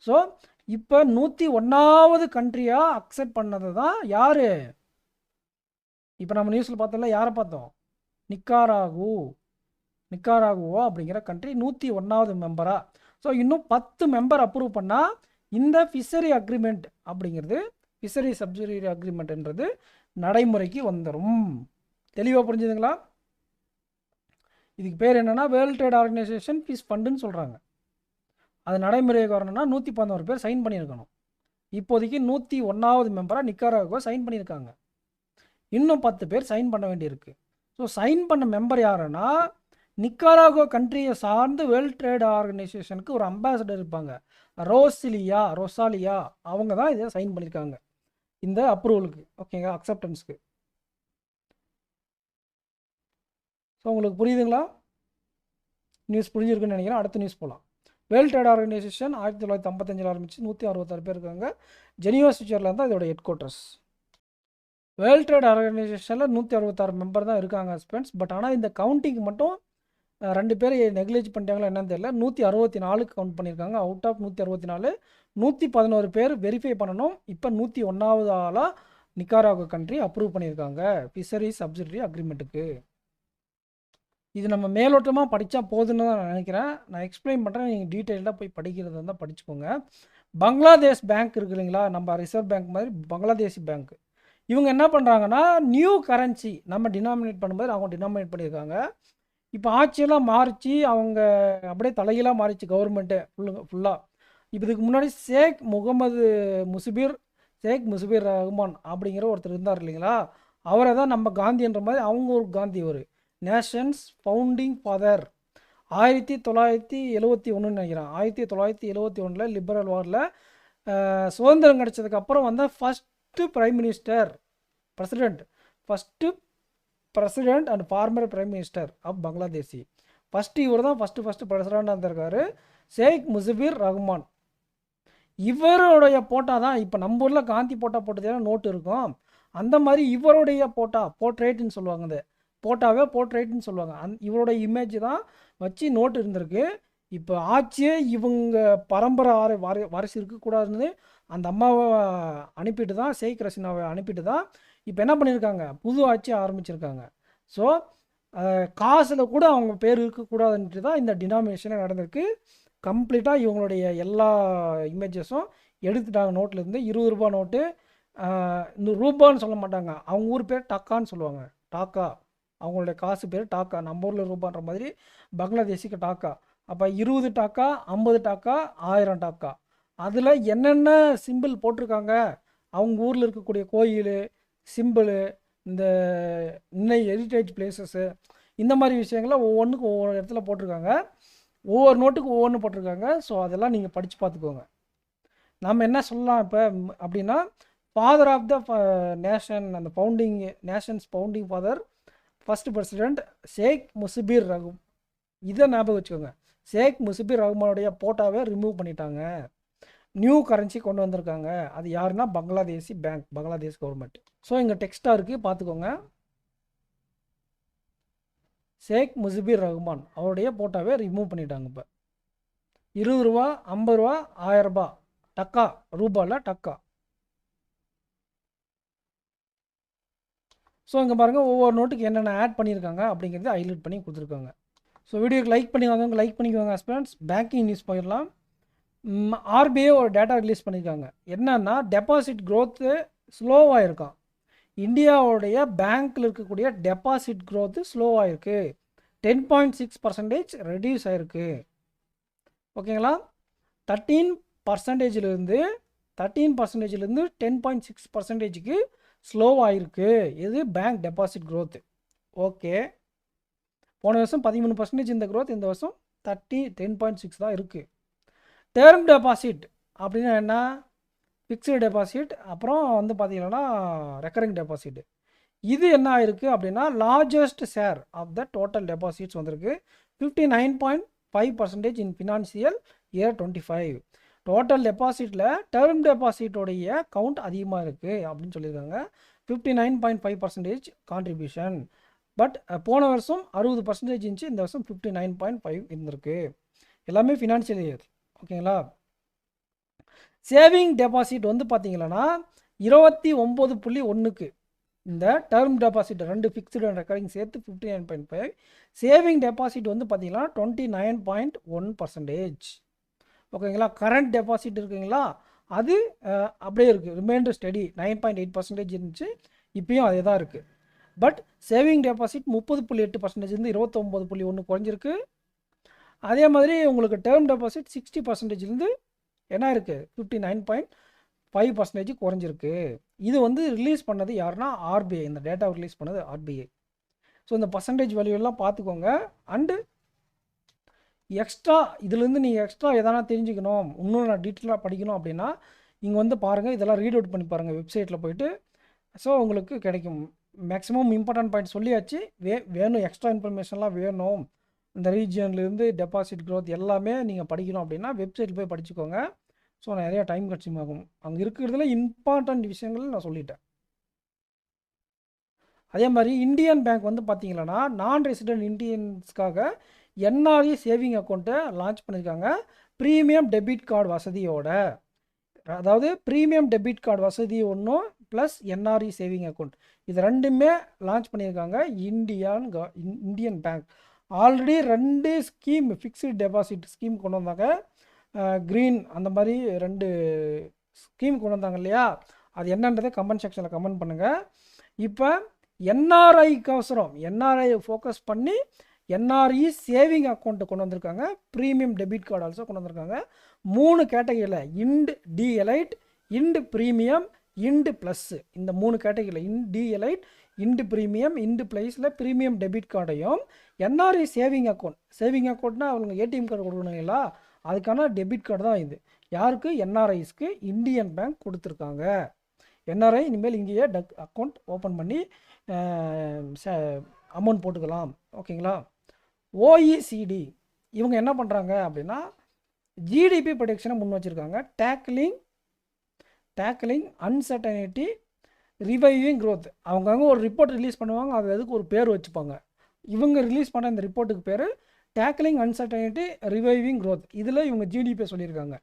ஸோ இப்போ 101வது கண்ட்ரியாக அக்செப்ட் பண்ணது தான் யார்? இப்போ நம்ம நியூஸில் பார்த்தோம்ல, யாரை பார்த்தோம்? நிக்காராகுவா அப்படிங்கிற கண்ட்ரி 101வது மெம்பரா. ஸோ இன்னும் 10 மெம்பர் அப்ரூவ் பண்ணால் இந்த ஃபிஷரி அக்ரிமெண்ட் அப்படிங்கிறது, ஃபிஷரி சப்சிடரி அக்ரிமெண்ட்ன்றது நடைமுறைக்கு வந்துடும். தெளிவாக புரிஞ்சுதுங்களா? இதுக்கு பேர் என்னென்னா வேர்ல்டு ட்ரேட் ஆர்கனைசேஷன் ஃபிஷ் ஃபண்டுன்னு சொல்கிறாங்க. அது நடைமுறைக்கு வரணும்னா 111 பேர் சைன் பண்ணியிருக்கணும். இப்போதைக்கு 101வது மெம்பராக நிக்காராகுவா சைன் பண்ணியிருக்காங்க. இன்னும் 10 பேர் சைன் பண்ண வேண்டியிருக்கு. ஸோ சைன் பண்ண மெம்பர் யாருன்னா, நிக்காராகுவா கண்ட்ரியை சார்ந்து வேர்ல்டு ட்ரேட் ஆர்கனைசேஷனுக்கு ஒரு அம்பாசடர் இருப்பாங்க, ரொசாலியா. அவங்க தான் இதை சைன் பண்ணியிருக்காங்க இந்த அப்ரூவலுக்கு. ஓகேங்க, அக்செப்டன்ஸ்க்கு. ஸோ உங்களுக்கு புரியுதுங்களா? நியூஸ் புரிஞ்சிருக்குன்னு நினைக்கிறேன். அடுத்த நியூஸ் போகலாம். வேர்ல்டு ட்ரேட் ஆர்கனைசேஷன் 1955 ஆரம்பிச்சு 166 பேர் இருக்காங்க. ஜெனீவா சுவிட்சர்லாந்து தான் இதோட ஹெட் குவார்ட்டர்ஸ். வேர்ல்டு ட்ரேட் ஆர்கனைசேஷனில் 166 மெம்பர் தான் இருக்காங்க ஸ்பெண்ட்ஸ். பட் ஆனால் இந்த கவுண்டிங் மட்டும் 2 பேர் நெக்லேஜ் பண்ணிட்டாங்களா என்னன்னு தெரியல. 164 கவுண்ட் பண்ணியிருக்காங்க. அவுட் ஆஃப் 164 111 பேர் வெரிஃபை பண்ணணும். இப்போ 101வது ஆளாக நிக்காராகுவா கண்ட்ரி அப்ரூவ் பண்ணியிருக்காங்க ஃபிஷரி சப்சிடரி அக்ரிமெண்ட்டுக்கு. இது நம்ம மேலோட்டமாக படித்தா போதுன்னு தான் நான் நினைக்கிறேன். நான் எக்ஸ்பிளைன் பண்ணுறேன், நீங்கள் டீட்டெயிலாக போய் படிக்கிறது இருந்தால் படிச்சுக்கோங்க. பங்களாதேஷ் பேங்க் இருக்குது இல்லைங்களா, நம்ம ரிசர்வ் பேங்க் மாதிரி பங்களாதேஷி பேங்க். இவங்க என்ன பண்ணுறாங்கன்னா, நியூ கரன்சி நம்ம டினாமினேட் பண்ணும்போது அவங்க டினாமினேட் பண்ணியிருக்காங்க. இப்போ ஆட்சியெல்லாம் மாறிச்சு, அவங்க அப்படியே தலையெல்லாம் மாறிச்சு கவர்மெண்ட்டு ஃபுல்லாக. இப்போ இதுக்கு முன்னாடி ஷேக் முசிபிர் ரஹ்மான் அப்படிங்கிற ஒருத்தர் இருந்தார் இல்லைங்களா, அவரை தான் நம்ம காந்தின்ற மாதிரி அவங்க ஒரு காந்தி, ஒரு நேஷன்ஸ் ஃபவுண்டிங் ஃபாதர். 1971 நினைக்கிறேன். 1971 லிபரல் வாரில் சுதந்திரம் கிடைச்சதுக்கப்புறம் வந்த first president and former prime minister of பங்களாதேஷி. இவர் தான் ஃபஸ்ட்டு பிரசிடெண்டாக இருந்திருக்காரு, ஷேக் முசிபிர் ரஹ்மான். இவருடைய போட்டா தான் இப்போ நம்ம ஊரில் காந்தி போட்டா போட்டதே நோட்டு இருக்கும். அந்த மாதிரி இவருடைய போர்ட்ரேட்னு சொல்லுவாங்க, அந்த போர்ட்ரேட்னு சொல்லுவாங்க. இவரோட இமேஜ் தான் வச்சு நோட்டு இருந்திருக்கு. இப்போ ஆட்சியே இவங்க பரம்பரை வாரிசு இருக்கக்கூடாதுன்னு அந்த அம்மாவை அனுப்பிட்டு தான், ஷேக் ரசீனாவை அனுப்பிட்டு தான் இப்போ என்ன பண்ணியிருக்காங்க, புது ஆட்சி ஆரம்பிச்சிருக்காங்க. ஸோ காசில் கூட அவங்க பேர் இருக்கக்கூடாதுன்ட்டு தான் இந்த டினாமினேஷனே நடந்திருக்கு. கம்ப்ளீட்டாக இவங்களுடைய எல்லா இமேஜஸும் எடுத்துட்டாங்க நோட்லேருந்து. 20 ரூபா நோட்டு, இந்த ரூபான்னு சொல்ல மாட்டாங்க, அவங்க ஊர் பேர் டக்கான்னு சொல்லுவாங்க, டாக்கா. அவங்களுடைய காசு பேர் டாக்கா, நம்ம ஊரில் ரூபான்ற மாதிரி பங்களாதேஷிக்கு டாக்கா. அப்போ 20 டாக்கா, 50 டாக்கா, 1000 டாக்கா. அதில் என்னென்ன சிம்பிள் போட்டிருக்காங்க, அவங்க ஊரில் இருக்கக்கூடிய கோயில் சிம்பிளு, இந்த இன்னை ஹெரிட்டேஜ் பிளேசஸ்ஸு, இந்த மாதிரி விஷயங்களை ஒவ்வொன்றுக்கும் ஒவ்வொரு இடத்துல போட்டிருக்காங்க. ஒவ்வொரு நோட்டுக்கு ஒவ்வொன்று போட்டிருக்காங்க. ஸோ அதெல்லாம் நீங்கள் படித்து பார்த்துக்கோங்க. நம்ம என்ன சொல்லலாம் இப்போ அப்படின்னா, ஃபாதர் ஆஃப் த நேஷன், அந்த nation's founding father, first president Sheikh Mujibur Rahman. இதை ஞாபகம் வச்சுக்கோங்க. ஷேக் முசிபிர் ரஹ்மானுடைய போட்டாவே ரிமூவ் பண்ணிட்டாங்க, நியூ கரன்சி கொண்டு வந்திருக்காங்க. அது யாருன்னா Bangladeshi bank, Bangladesh government. So இங்கே டெக்ஸ்ட்டாக இருக்குது பார்த்துக்கோங்க. ஷேக் முசிபிர் ரஹ்மான் அவருடைய போட்டாவே ரிமூவ் பண்ணிட்டாங்க. இப்போ 20 ரூபா, 50 ரூபா, 1000 ரூபா, டக்கா, ரூபாவில் டக்கா. ஸோ இங்கே பாருங்கள், ஒவ்வொரு நோட்டுக்கு என்னென்ன ஆட் பண்ணியிருக்காங்க அப்படிங்கிறது ஹைலைட் பண்ணி கொடுத்துருக்காங்க. ஸோ வீடியோக்கு லைக் பண்ணி வந்தவங்க லைக் பண்ணிக்குவாங்க ஸ்டூடெண்ட்ஸ். பேங்கிங் நியூஸ் போயிடலாம். ஆர்பிஐ ஒரு டேட்டா ரிலீஸ் பண்ணியிருக்காங்க. என்னன்னா, டெபாசிட் க்ரோத்து ஸ்லோவாக இருக்கான். இந்தியாவுடைய பேங்க்கில் இருக்கக்கூடிய டெபாசிட் க்ரோத்து ஸ்லோவாக இருக்குது. 10.6% ரெடியூஸ் ஆகிருக்கு. ஓகேங்களா, 13%லேருந்து 10.6%க்கு ஸ்லோவாக இருக்குது. இது பேங்க் டெபாசிட் க்ரோத்து. ஓகே, போன வருஷம் 13% இந்த க்ரோத், இந்த வருஷம் 10.6 தான் இருக்குது. டேர்ம் டெபாசிட் அப்படின்னா என்ன, ஃபிக்ஸ்டு டெபாசிட், அப்புறம் வந்து பார்த்தீங்கன்னா ரெக்கரிங் டெபாசிட். இது என்ன ஆயிருக்கு அப்படின்னா, largest share of the total deposits வந்திருக்கு. 59.5% இன் ஃபினான்சியல் இயர் 25. டோட்டல் டெபாசிட்டில் டேர்ம் டெபாசிட்டோடைய கவுண்ட் அதிகமாக இருக்குது அப்படின்னு சொல்லியிருக்காங்க. 59.5% கான்ட்ரிபியூஷன். பட் போன வருஷம் 60% இருந்துச்சு, இந்த வருஷம் 59.5 இருந்திருக்கு. எல்லாமே ஃபினான்ஷியல் இயர். ஓகேங்களா. சேவிங் டெபாசிட் வந்து பார்த்தீங்கன்னா 29.1க்கு இந்த term deposit 2 fixed and recurring சேர்த்து 59.5. சேவிங் டெபாசிட் வந்து பார்த்தீங்கன்னா 29.1%. ஓகேங்களா. கரண்ட் டெபாசிட் இருக்குங்களா, அது அப்படியே இருக்குது, ரிமைண்டர் ஸ்டடி 9.8% இருந்துச்சு, இப்பயும் அதே தான் இருக்குது. பட் சேவிங் டெபாசிட் 30.8% இருந்து 29.1 குறைஞ்சிருக்கு. அதே மாதிரி உங்களுக்கு டேர்ம் டெபாசிட் 60% இருந்து என்ன இருக்குது 59.5% குறைஞ்சிருக்கு. இது வந்து ரிலீஸ் பண்ணது யாருன்னா ஆர்பிஐ. இந்த டேட்டா ரிலீஸ் பண்ணது ஆர்பிஐ. ஸோ இந்த பர்சன்டேஜ் வேல்யூலாம் பார்த்துக்கோங்க. அண்டு எக்ஸ்ட்ரா இதுலேருந்து நீங்கள் எக்ஸ்ட்ரா எதனா தெரிஞ்சுக்கணும், இன்னும் நான் டீட்டெயிலாக படிக்கணும் அப்படின்னா இங்கே வந்து பாருங்கள், இதெல்லாம் ரீட் அவுட் பண்ணி பாருங்கள் வெப்சைட்டில் போயிட்டு. ஸோ உங்களுக்கு கிடைக்கும். மேக்ஸிமம் இம்பார்ட்டன்ட் பாயிண்ட் சொல்லியாச்சு. வேணும் எக்ஸ்ட்ரா இன்ஃபர்மேஷன்லாம் வேணும், இந்த ரீஜியன்லேருந்து டெபாசிட் க்ரோத் எல்லாமே நீங்கள் படிக்கணும் அப்படின்னா வெப்சைட்டில் போய் படிச்சுக்கோங்க. ஸோ நிறையா டைம் கன்சியூம் ஆகும். அங்கே இருக்கிறதுல இம்பார்ட்டண்ட் விஷயங்கள் நான் சொல்லிட்டேன். அதே மாதிரி இந்தியன் பேங்க் வந்து பார்த்தீங்கன்னா நான் ரெசிடென்ட் இந்தியன்ஸ்க்காக என்ஆர்இ சேவிங் அக்கௌண்ட்டை லான்ச் பண்ணியிருக்காங்க. ப்ரீமியம் டெபிட் கார்டு வசதியோட, அதாவது ப்ரீமியம் டெபிட் கார்டு வசதி ஒன்றும் ப்ளஸ் என்ஆர்இ சேவிங் அக்கௌண்ட், இது ரெண்டுமே லான்ச் பண்ணியிருக்காங்க Indian bank. Already 2 scheme fixed deposit scheme கொண்டு வந்தாங்க. க்ரீன் அந்த மாதிரி 2 ஸ்கீம் கொண்டு வந்தாங்க இல்லையா, அது என்னன்றதை கமெண்ட் செக்ஷனில் கமெண்ட் பண்ணுங்கள். இப்போ என்ஆர்ஐக்கோசரம் என்ஆர்ஐ ஃபோக்கஸ் பண்ணி என்ஆர்இ சேவிங் அக்கௌண்ட்டு கொண்டு வந்திருக்காங்க. ப்ரீமியம் டெபிட் கார்டு ஆல்சோ கொண்டு வந்திருக்காங்க. 3 கேட்டகரியில் Ind the elite, Ind premium, Ind plus, இந்த 3 கேட்டகரியில் Ind the elite, Ind premium, Ind ப்ளஸில் ப்ரீமியம் டெபிட் கார்டையும் என்ஆர்இ சேவிங் அக்கௌண்ட்னா அவங்க ஏடிஎம் கார்டு கொடுக்கணுங்களா, அதுக்கான டெபிட் கார்டு தான் இது. யாருக்கு? என்ஆர்ஐஸ்க்கு இந்தியன் பேங்க் கொடுத்துருக்காங்க. என்ஆர்ஐ இனிமேல் இங்கேயே அக்கௌண்ட் ஓப்பன் பண்ணி அமௌண்ட் போட்டுக்கலாம். ஓகேங்களா. ஓஇசிடி இவங்க என்ன பண்ணுறாங்க அப்படின்னா ஜிடிபி ப்ரொடக்ஷனை முன் வச்சுருக்காங்க. டேக்கிளிங் அன்சர்டனிட்டி ரிவைவிங் க்ரோத். அவங்கவுங்க ஒரு ரிப்போர்ட் ரிலீஸ் பண்ணுவாங்க, அது அதுக்கு ஒரு பேர் வச்சுப்பாங்க. இவங்க ரிலீஸ் பண்ண இந்த ரிப்போர்ட்டுக்கு பேர் டேக்கிளிங் அன்சர்டனிட்டி ரிவைவிங் க்ரோத். இதில் இவங்க ஜிடிபி சொல்லியிருக்காங்க.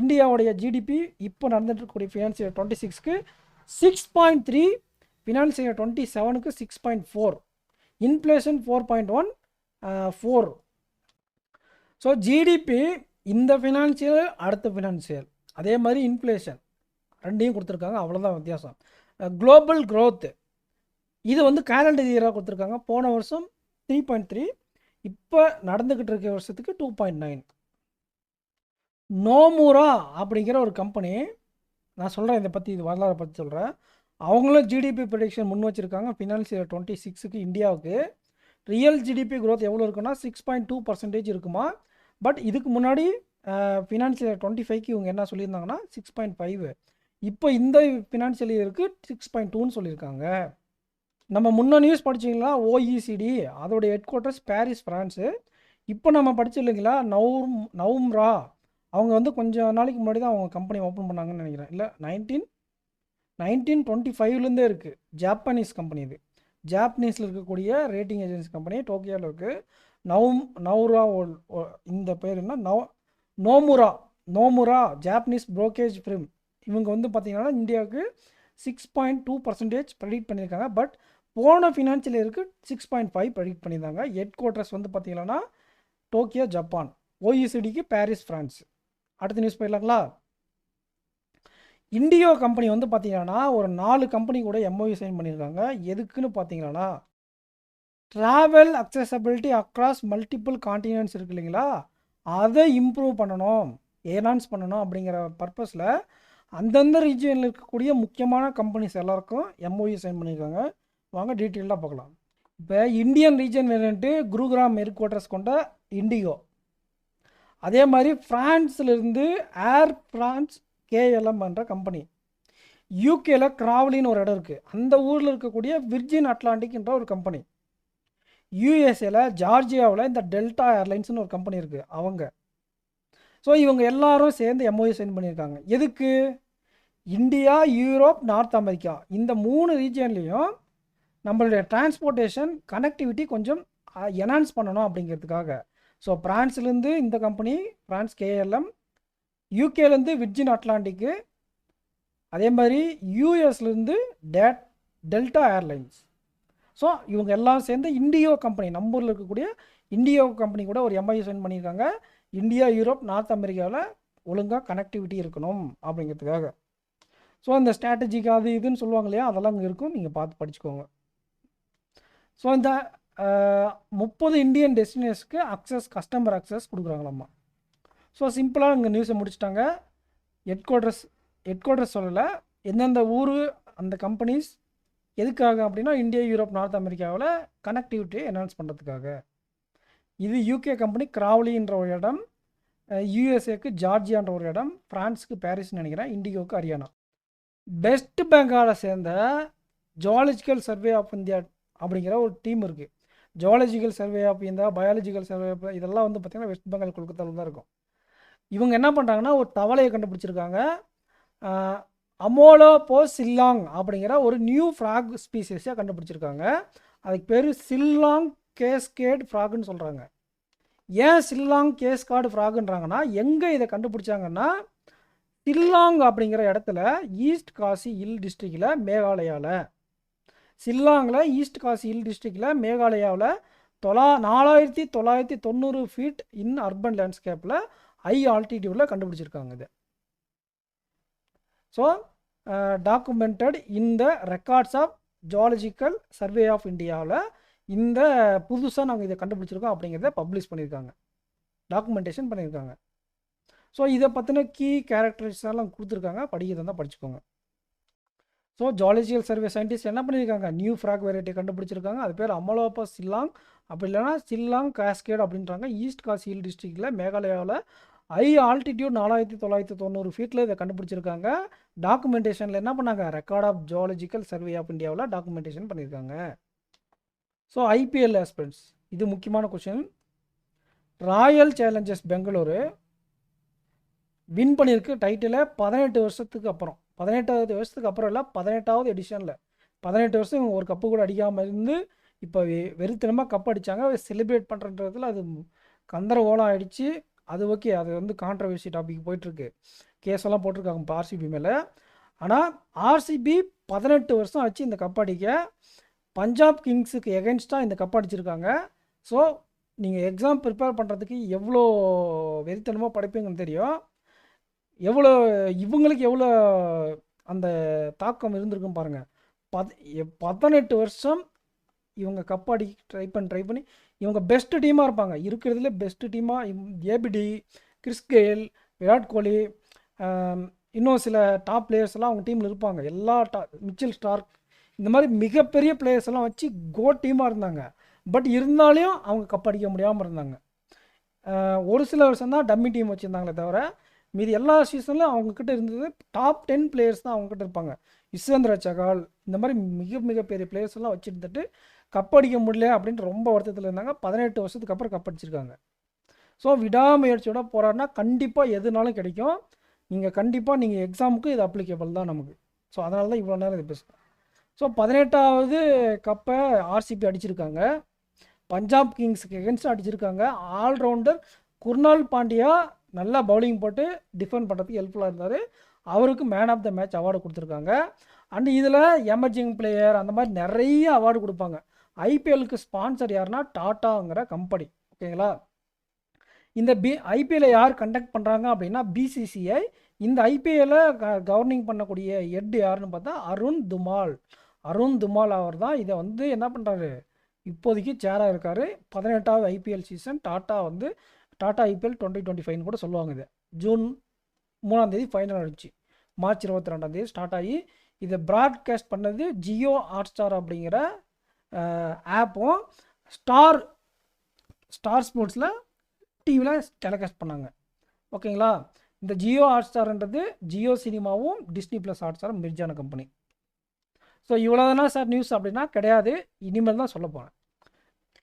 இந்தியாவுடைய ஜிடிபி இப்போ நடந்துட்டு இருக்கக்கூடிய ஃபினான்சியல் 26க்கு 6.3, ஃபினான்சியல் 27க்கு 6.4, இன்ஃப்ளேஷன் 4.14. ஸோ ஜிடிபி இந்த ஃபினான்சியல் அடுத்த ஃபினான்சியல், அதே மாதிரி இன்ஃப்ளேஷன் ரெண்டையும் கொடுத்துருக்காங்க, அவ்வளோதான் வித்தியாசம். குளோபல் க்ரோத் இது வந்து கேலண்டர் இயராக கொடுத்துருக்காங்க. போன வருஷம் 3.3, இப்போ நடந்துக்கிட்டு இருக்க வருஷத்துக்கு 2.9. நோமுரா அப்படிங்கிற ஒரு கம்பெனி, நான் சொல்கிறேன் இதை பற்றி, இது வரலாறை பற்றி சொல்கிறேன். அவங்களும் ஜிடிபி ப்ரெடிக்ஷன் முன் வச்சுருக்காங்க ஃபினான்சியல் 26க்கு இந்தியாவுக்கு. ரியல் ஜிடிபி க்ரோத் எவ்வளோ இருக்குன்னா 6.2% இருக்குமா. பட் இதுக்கு முன்னாடி ஃபினான்சியல் 25க்கு இவங்க என்ன சொல்லியிருந்தாங்கன்னா 6.5. இப்போ இந்த ஃபினான்சியல் இயருக்கு 6.2ன்னு சொல்லியிருக்காங்க. நம்ம முன்ன நியூஸ் படிச்சிங்களா ஓஇசிடி, அதோடைய ஹெட் குவார்ட்டர்ஸ் பாரிஸ், ஃப்ரான்ஸு. இப்போ நம்ம படிச்சு இல்லைங்களா நவும்ரா, அவங்க வந்து கொஞ்சம் நாளைக்கு முன்னாடி தான் அவங்க கம்பெனி ஓப்பன் பண்ணாங்கன்னு நினைக்கிறேன். இல்லை 1925லேருந்தே இருக்குது. ஜாப்பனீஸ் கம்பெனி இது. ஜாப்பனீஸில் இருக்கக்கூடிய ரேட்டிங் ஏஜென்சி கம்பெனி டோக்கியோவில் இருக்குது. நவுரா, இந்த பேர் என்ன, நோமுரா ஜாப்பனீஸ் ப்ரோக்கேஜ் ஃபிர்ம். இவங்க வந்து பார்த்திங்கன்னா இந்தியாவுக்கு 6.2% ப்ரெடிக்ட் பண்ணியிருக்காங்க. பட் போன ஃபினான்ஷியல் இயருக்கு 6.5 ப்ரெடிக்ட் பண்ணியிருந்தாங்க. ஹெட் குவார்ட்டர்ஸ் வந்து பார்த்திங்கன்னா டோக்கியோ, ஜப்பான். ஓஇசிடிக்கு பாரிஸ், ஃப்ரான்ஸ். அடுத்த நியூஸ் போயிடலாங்களா. இண்டியோ கம்பெனி வந்து பார்த்திங்கன்னா ஒரு 4 கம்பெனி கூட எம்ஓயு சைன் பண்ணியிருக்காங்க. எதுக்குன்னு பார்த்தீங்கன்னா travel accessibility across multiple continents இருக்கு இல்லைங்களா, அதை இம்ப்ரூவ் பண்ணணும், என்ஹான்ஸ் பண்ணணும் அப்படிங்கிற பர்பஸில் அந்தந்த ரீஜியனில் இருக்கக்கூடிய முக்கியமான கம்பெனிஸ் எல்லாருக்கும் எம்ஓயு சைன் பண்ணியிருக்காங்க. வாங்க டீட்டெயிலாக பார்க்கலாம். இப்போ Indian region variant Gurugram head quarters கொண்ட இண்டிகோ. அதே மாதிரி ஃப்ரான்ஸ்லேருந்து ஏர் ஃப்ரான்ஸ் கேஎல்எம் என்ற கம்பெனி. யூகேல கிராவ்லின்னு ஒரு இடம் இருக்குது, அந்த ஊரில் இருக்கக்கூடிய விர்ஜின் அட்லாண்டிக் என்ற ஒரு கம்பெனி. யூஎஸ்ஏல ஜார்ஜியாவில் இந்த டெல்டா ஏர்லைன்ஸ்னு ஒரு கம்பெனி இருக்குது அவங்க. ஸோ இவங்க எல்லாரும் சேர்ந்து எம்ஓயு சைன் பண்ணியிருக்காங்க. எதுக்கு? இந்தியா, யூரோப், நார்த் அமெரிக்கா இந்த 3 ரீஜியன்லேயும் நம்மளுடைய டிரான்ஸ்போர்ட்டேஷன் கனெக்டிவிட்டி கொஞ்சம் என்ஹான்ஸ் பண்ணணும் அப்படிங்கிறதுக்காக. ஸோ ஃப்ரான்ஸ்லேருந்து இந்த கம்பெனி, ஃப்ரான்ஸ் KLM, யூகேலேருந்து விர்ஜின் அட்லாண்டிக்கு, அதே மாதிரி யூஎஸ்லேருந்து டெல்டா ஏர்லைன்ஸ். ஸோ இவங்க எல்லாம் சேர்ந்து இண்டியோ கம்பெனி, நம்ம ஊரில் இருக்கக்கூடிய இண்டியோ கம்பெனி கூட ஒரு எம்ஐ சைன் பண்ணியிருக்காங்க. இந்தியா, யூரோப், நார்த் அமெரிக்காவில் ஒழுங்காக கனெக்டிவிட்டி இருக்கணும் அப்படிங்கிறதுக்காக. ஸோ இந்த ஸ்ட்ராட்டஜிக்கு அது இதுன்னு சொல்லுவாங்க இல்லையா, அதெல்லாம் அங்கே இருக்கும், நீங்கள் பார்த்து படிச்சுக்கோங்க. ஸோ இந்த 30 இந்தியன் டெஸ்டினேஷனுக்கு கஸ்டமர் அக்சஸ் கொடுக்குறாங்களாம்மா. ஸோ சிம்பிளாக இங்கே நியூஸை முடிச்சுட்டாங்க. ஹெட் குவார்ட்டர்ஸ் சொல்லலை, எந்தெந்த ஊர் அந்த கம்பெனிஸ் எதுக்காக அப்படின்னா இந்தியா, யூரோப், நார்த் அமெரிக்காவில் கனெக்டிவிட்டியை என்ஹான்ஸ் பண்ணுறதுக்காக. இது யூகே கம்பெனி கிராவ்லின்ற ஒரு இடம், யூஎஸ்ஏக்கு ஜார்ஜியான்ற ஒரு இடம், ஃப்ரான்ஸுக்கு பாரிஸ்ன்னு நினைக்கிறேன், இண்டிகோவுக்கு ஹரியானா. வெஸ்ட் பெங்காலை சேர்ந்த ஜுவாலஜிக்கல் சர்வே ஆஃப் இந்தியா அப்படிங்கிற ஒரு டீம் இருக்குது. Zoological survey of India, biological survey of இதெல்லாம் வந்து பார்த்திங்கன்னா வெஸ்ட் பெங்கால் கொல்கத்தாவில் தான் இருக்கும். இவங்க என்ன பண்ணுறாங்கன்னா ஒரு தவளையை கண்டுபிடிச்சிருக்காங்க. அமோலோபோஸ் சில்லாங் அப்படிங்கிற ஒரு நியூ ஃப்ராக் ஸ்பீசிஸை கண்டுபிடிச்சிருக்காங்க. அதுக்கு பேர் சில்லாங் கேஸ்கேட் ஃப்ராக்னு சொல்கிறாங்க. ஏன் சில்லாங் கேஸ்கார்டு ஃப்ராகுன்றாங்கன்னா, எங்கே இதை கண்டுபிடிச்சாங்கன்னா சில்லாங் அப்படிங்கிற இடத்துல ஈஸ்ட் காசி ஹில் டிஸ்ட்ரிக்டில் மேகாலயாவில், சில்லாங்கில் ஈஸ்ட் காசி ஹில் டிஸ்ட்ரிக்டில் மேகாலயாவில் 4990 ஃபீட் இன் அர்பன் லேண்ட்ஸ்கேப்பில் ஹை ஆல்டிடியூடில் கண்டுபிடிச்சிருக்காங்க இது. ஸோ டாக்குமெண்டட் இந்த records of zoological survey of இந்தியாவில் இந்த புதுசாக நாங்கள் இதை கண்டுபிடிச்சிருக்கோம் அப்படிங்கிறத பப்ளிஷ் பண்ணியிருக்காங்க, டாக்குமெண்டேஷன் பண்ணியிருக்காங்க. ஸோ இதை பற்றின கீ கேரக்டரிஸ்டிக்ஸ் எல்லாம் கொடுத்துருக்காங்க, படிக்கிறதா தான் படிச்சுக்கோங்க. ஸோ ஜுவாலஜிக்கல் சர்வே சயின்டிஸ்ட் என்ன பண்ணியிருக்காங்க, நியூ ஃப்ராக் வெரைட்டி கண்டுபிடிச்சிருக்காங்க. அது பேர் அமலோபஸ் சில்லாங், அப்படி இல்லைனா சில்லாங் கேஸ்கேட் அப்படின்றாங்க. ஈஸ்ட் காசி ஹில் டிஸ்ட்ரிக்டில் மேகாலயாவில் ஹை ஆல்டிடியூட் 4990 ஃபீட்டில் இதை கண்டுபிடிச்சிருக்காங்க. டாக்குமெண்டேஷனில் என்ன பண்ணாங்க, record of zoological survey of இந்தியாவில் டாக்குமெண்டேஷன் பண்ணியிருக்காங்க. ஸோ ஐபிஎல் ஆஸ்பிரண்ட்ஸ், இது முக்கியமான question. Royal challengers Bengaluru win பண்ணியிருக்கு டைட்டிலை 18 வருஷத்துக்கு அப்புறம். 18வது வருஷத்துக்கு அப்புறம் இல்லை, 18வது எடிஷனில் 18 வருஷம் ஒரு கப்பு கூட அடிக்காமல் இருந்து இப்போ வெறித்தனமாக கப் அடித்தாங்க. செலிப்ரேட் பண்ணுறதுல அது கந்தரகோலம் ஆகிடுச்சு. அது ஓகே, அது வந்து கான்ட்ரவர்சி டாபிக் போயிட்டுருக்கு, கேஸெல்லாம் போட்டிருக்காங்க இப்போ ஆர்சிபி மேலே. ஆனால் ஆர்சிபி 18 வருஷம் ஆச்சு இந்த கப் அடிக்க. பஞ்சாப் கிங்ஸுக்கு எகென்ஸ்டாக இந்த கப் அடிச்சிருக்காங்க. ஸோ நீங்கள் எக்ஸாம் ப்ரிப்பேர் பண்ணுறதுக்கு எவ்வளோ வெறித்தனமாக படிப்பீங்கன்னு தெரியும், எவ்வளோ இவங்களுக்கு எவ்வளோ அந்த தாக்கம் இருந்திருக்கும் பாருங்கள். 18 வருஷம் இவங்க கப் அடி ட்ரை பண்ணி இவங்க பெஸ்ட்டு டீமாக இருப்பாங்க, இருக்கிறதுல பெஸ்ட்டு டீமாக. APD, Chris Gayle, Virat Kohli, இன்னும் சில டாப் பிளேயர்ஸ்லாம் அவங்க டீமில் இருப்பாங்க. எல்லா மிச்சல் ஸ்டார்க், இந்த மாதிரி மிகப்பெரிய பிளேயர்ஸ் எல்லாம் வச்சு கோட் டீமாக இருந்தாங்க. பட் இருந்தாலும் அவங்க கப் அடிக்க முடியாமல் இருந்தாங்க. ஒரு சில வருஷம் தான் டம்மி டீம் வச்சுருந்தாங்களே தவிர மீதி எல்லா சீசன்லையும் அவங்கக்கிட்ட இருந்தது டாப் 10 பிளேயர்ஸ் தான் அவங்கக்கிட்ட இருப்பாங்க. யுஸ்வேந்திர சகால், இந்த மாதிரி மிகப்பெரிய பிளேயர்ஸ் எல்லாம் வச்சுருந்துட்டு கப் அடிக்க முடியல அப்படின்ட்டு ரொம்ப வருத்தத்தில் இருந்தாங்க. 18 வருஷத்துக்கு அப்புறம் கப் அடிச்சிருக்காங்க. ஸோ விடாமுயற்சியோட போராடினா கண்டிப்பாக எதுனாலும் கிடைக்கும். நீங்கள் எக்ஸாமுக்கு இது அப்ளிகேபிள் தான் நமக்கு. ஸோ அதனால தான் இவ்வளோ நேரம் இது பேசுகிறேன். ஸோ 18வது கப்பை ஆர்சிபி அடிச்சிருக்காங்க. பஞ்சாப் கிங்ஸுக்கு எகென்ஸ்டாக அடிச்சிருக்காங்க. ஆல்ரவுண்டர் குர்னால் பாண்டியா நல்லா பவுலிங் போட்டு டிஃபெண்ட் பண்ணுறதுக்கு ஹெல்ப்ஃபுல்லாக இருந்தார். அவருக்கு man of the match award கொடுத்துருக்காங்க. அண்ட் இதில் எமர்ஜிங் பிளேயர் அந்த மாதிரி நிறைய அவார்டு கொடுப்பாங்க. ஐபிஎலுக்கு ஸ்பான்சர் யாருன்னா டாட்டாங்கிற கம்பெனி, ஓகேங்களா. இந்த ஐபிஎல்லை யார் கண்டக்ட் பண்ணுறாங்க அப்படின்னா பிசிசிஐ. இந்த ஐபிஎல்லை கவர்னிங் பண்ணக்கூடிய ஹெட் யாருன்னு பார்த்தா அருண் துமால் அவர் தான் இதை வந்து என்ன பண்ணுறாரு, இப்போதைக்கு சேராக இருக்கார். 18வது ஐபிஎல் சீசன் டாட்டா ஐபிஎல் 2025 கூட சொல்லுவாங்க. இது ஜூன் 3 ஃபைனல் ஆகிடுச்சு. மார்ச் 22 ஸ்டார்ட் ஆகி இதை ப்ராட்காஸ்ட் பண்ணது ஜியோ ஹாட்ஸ்டார் அப்படிங்கிற ஆப்பும் ஸ்டார் ஸ்போர்ட்ஸில் டிவியில் டெலிகாஸ்ட் பண்ணாங்க, ஓகேங்களா. இந்த ஜியோ ஹாட்ஸ்டார்ன்றது ஜியோ சினிமாவும் டிஸ்னி ப்ளஸ் ஹாட்ஸ்டாரும் மெர்ஜான கம்பெனி. ஸோ இவ்வளோ தானே சார் நியூஸ் அப்படின்னா கிடையாது, இனிமேல் தான் சொல்ல போகிறேன்.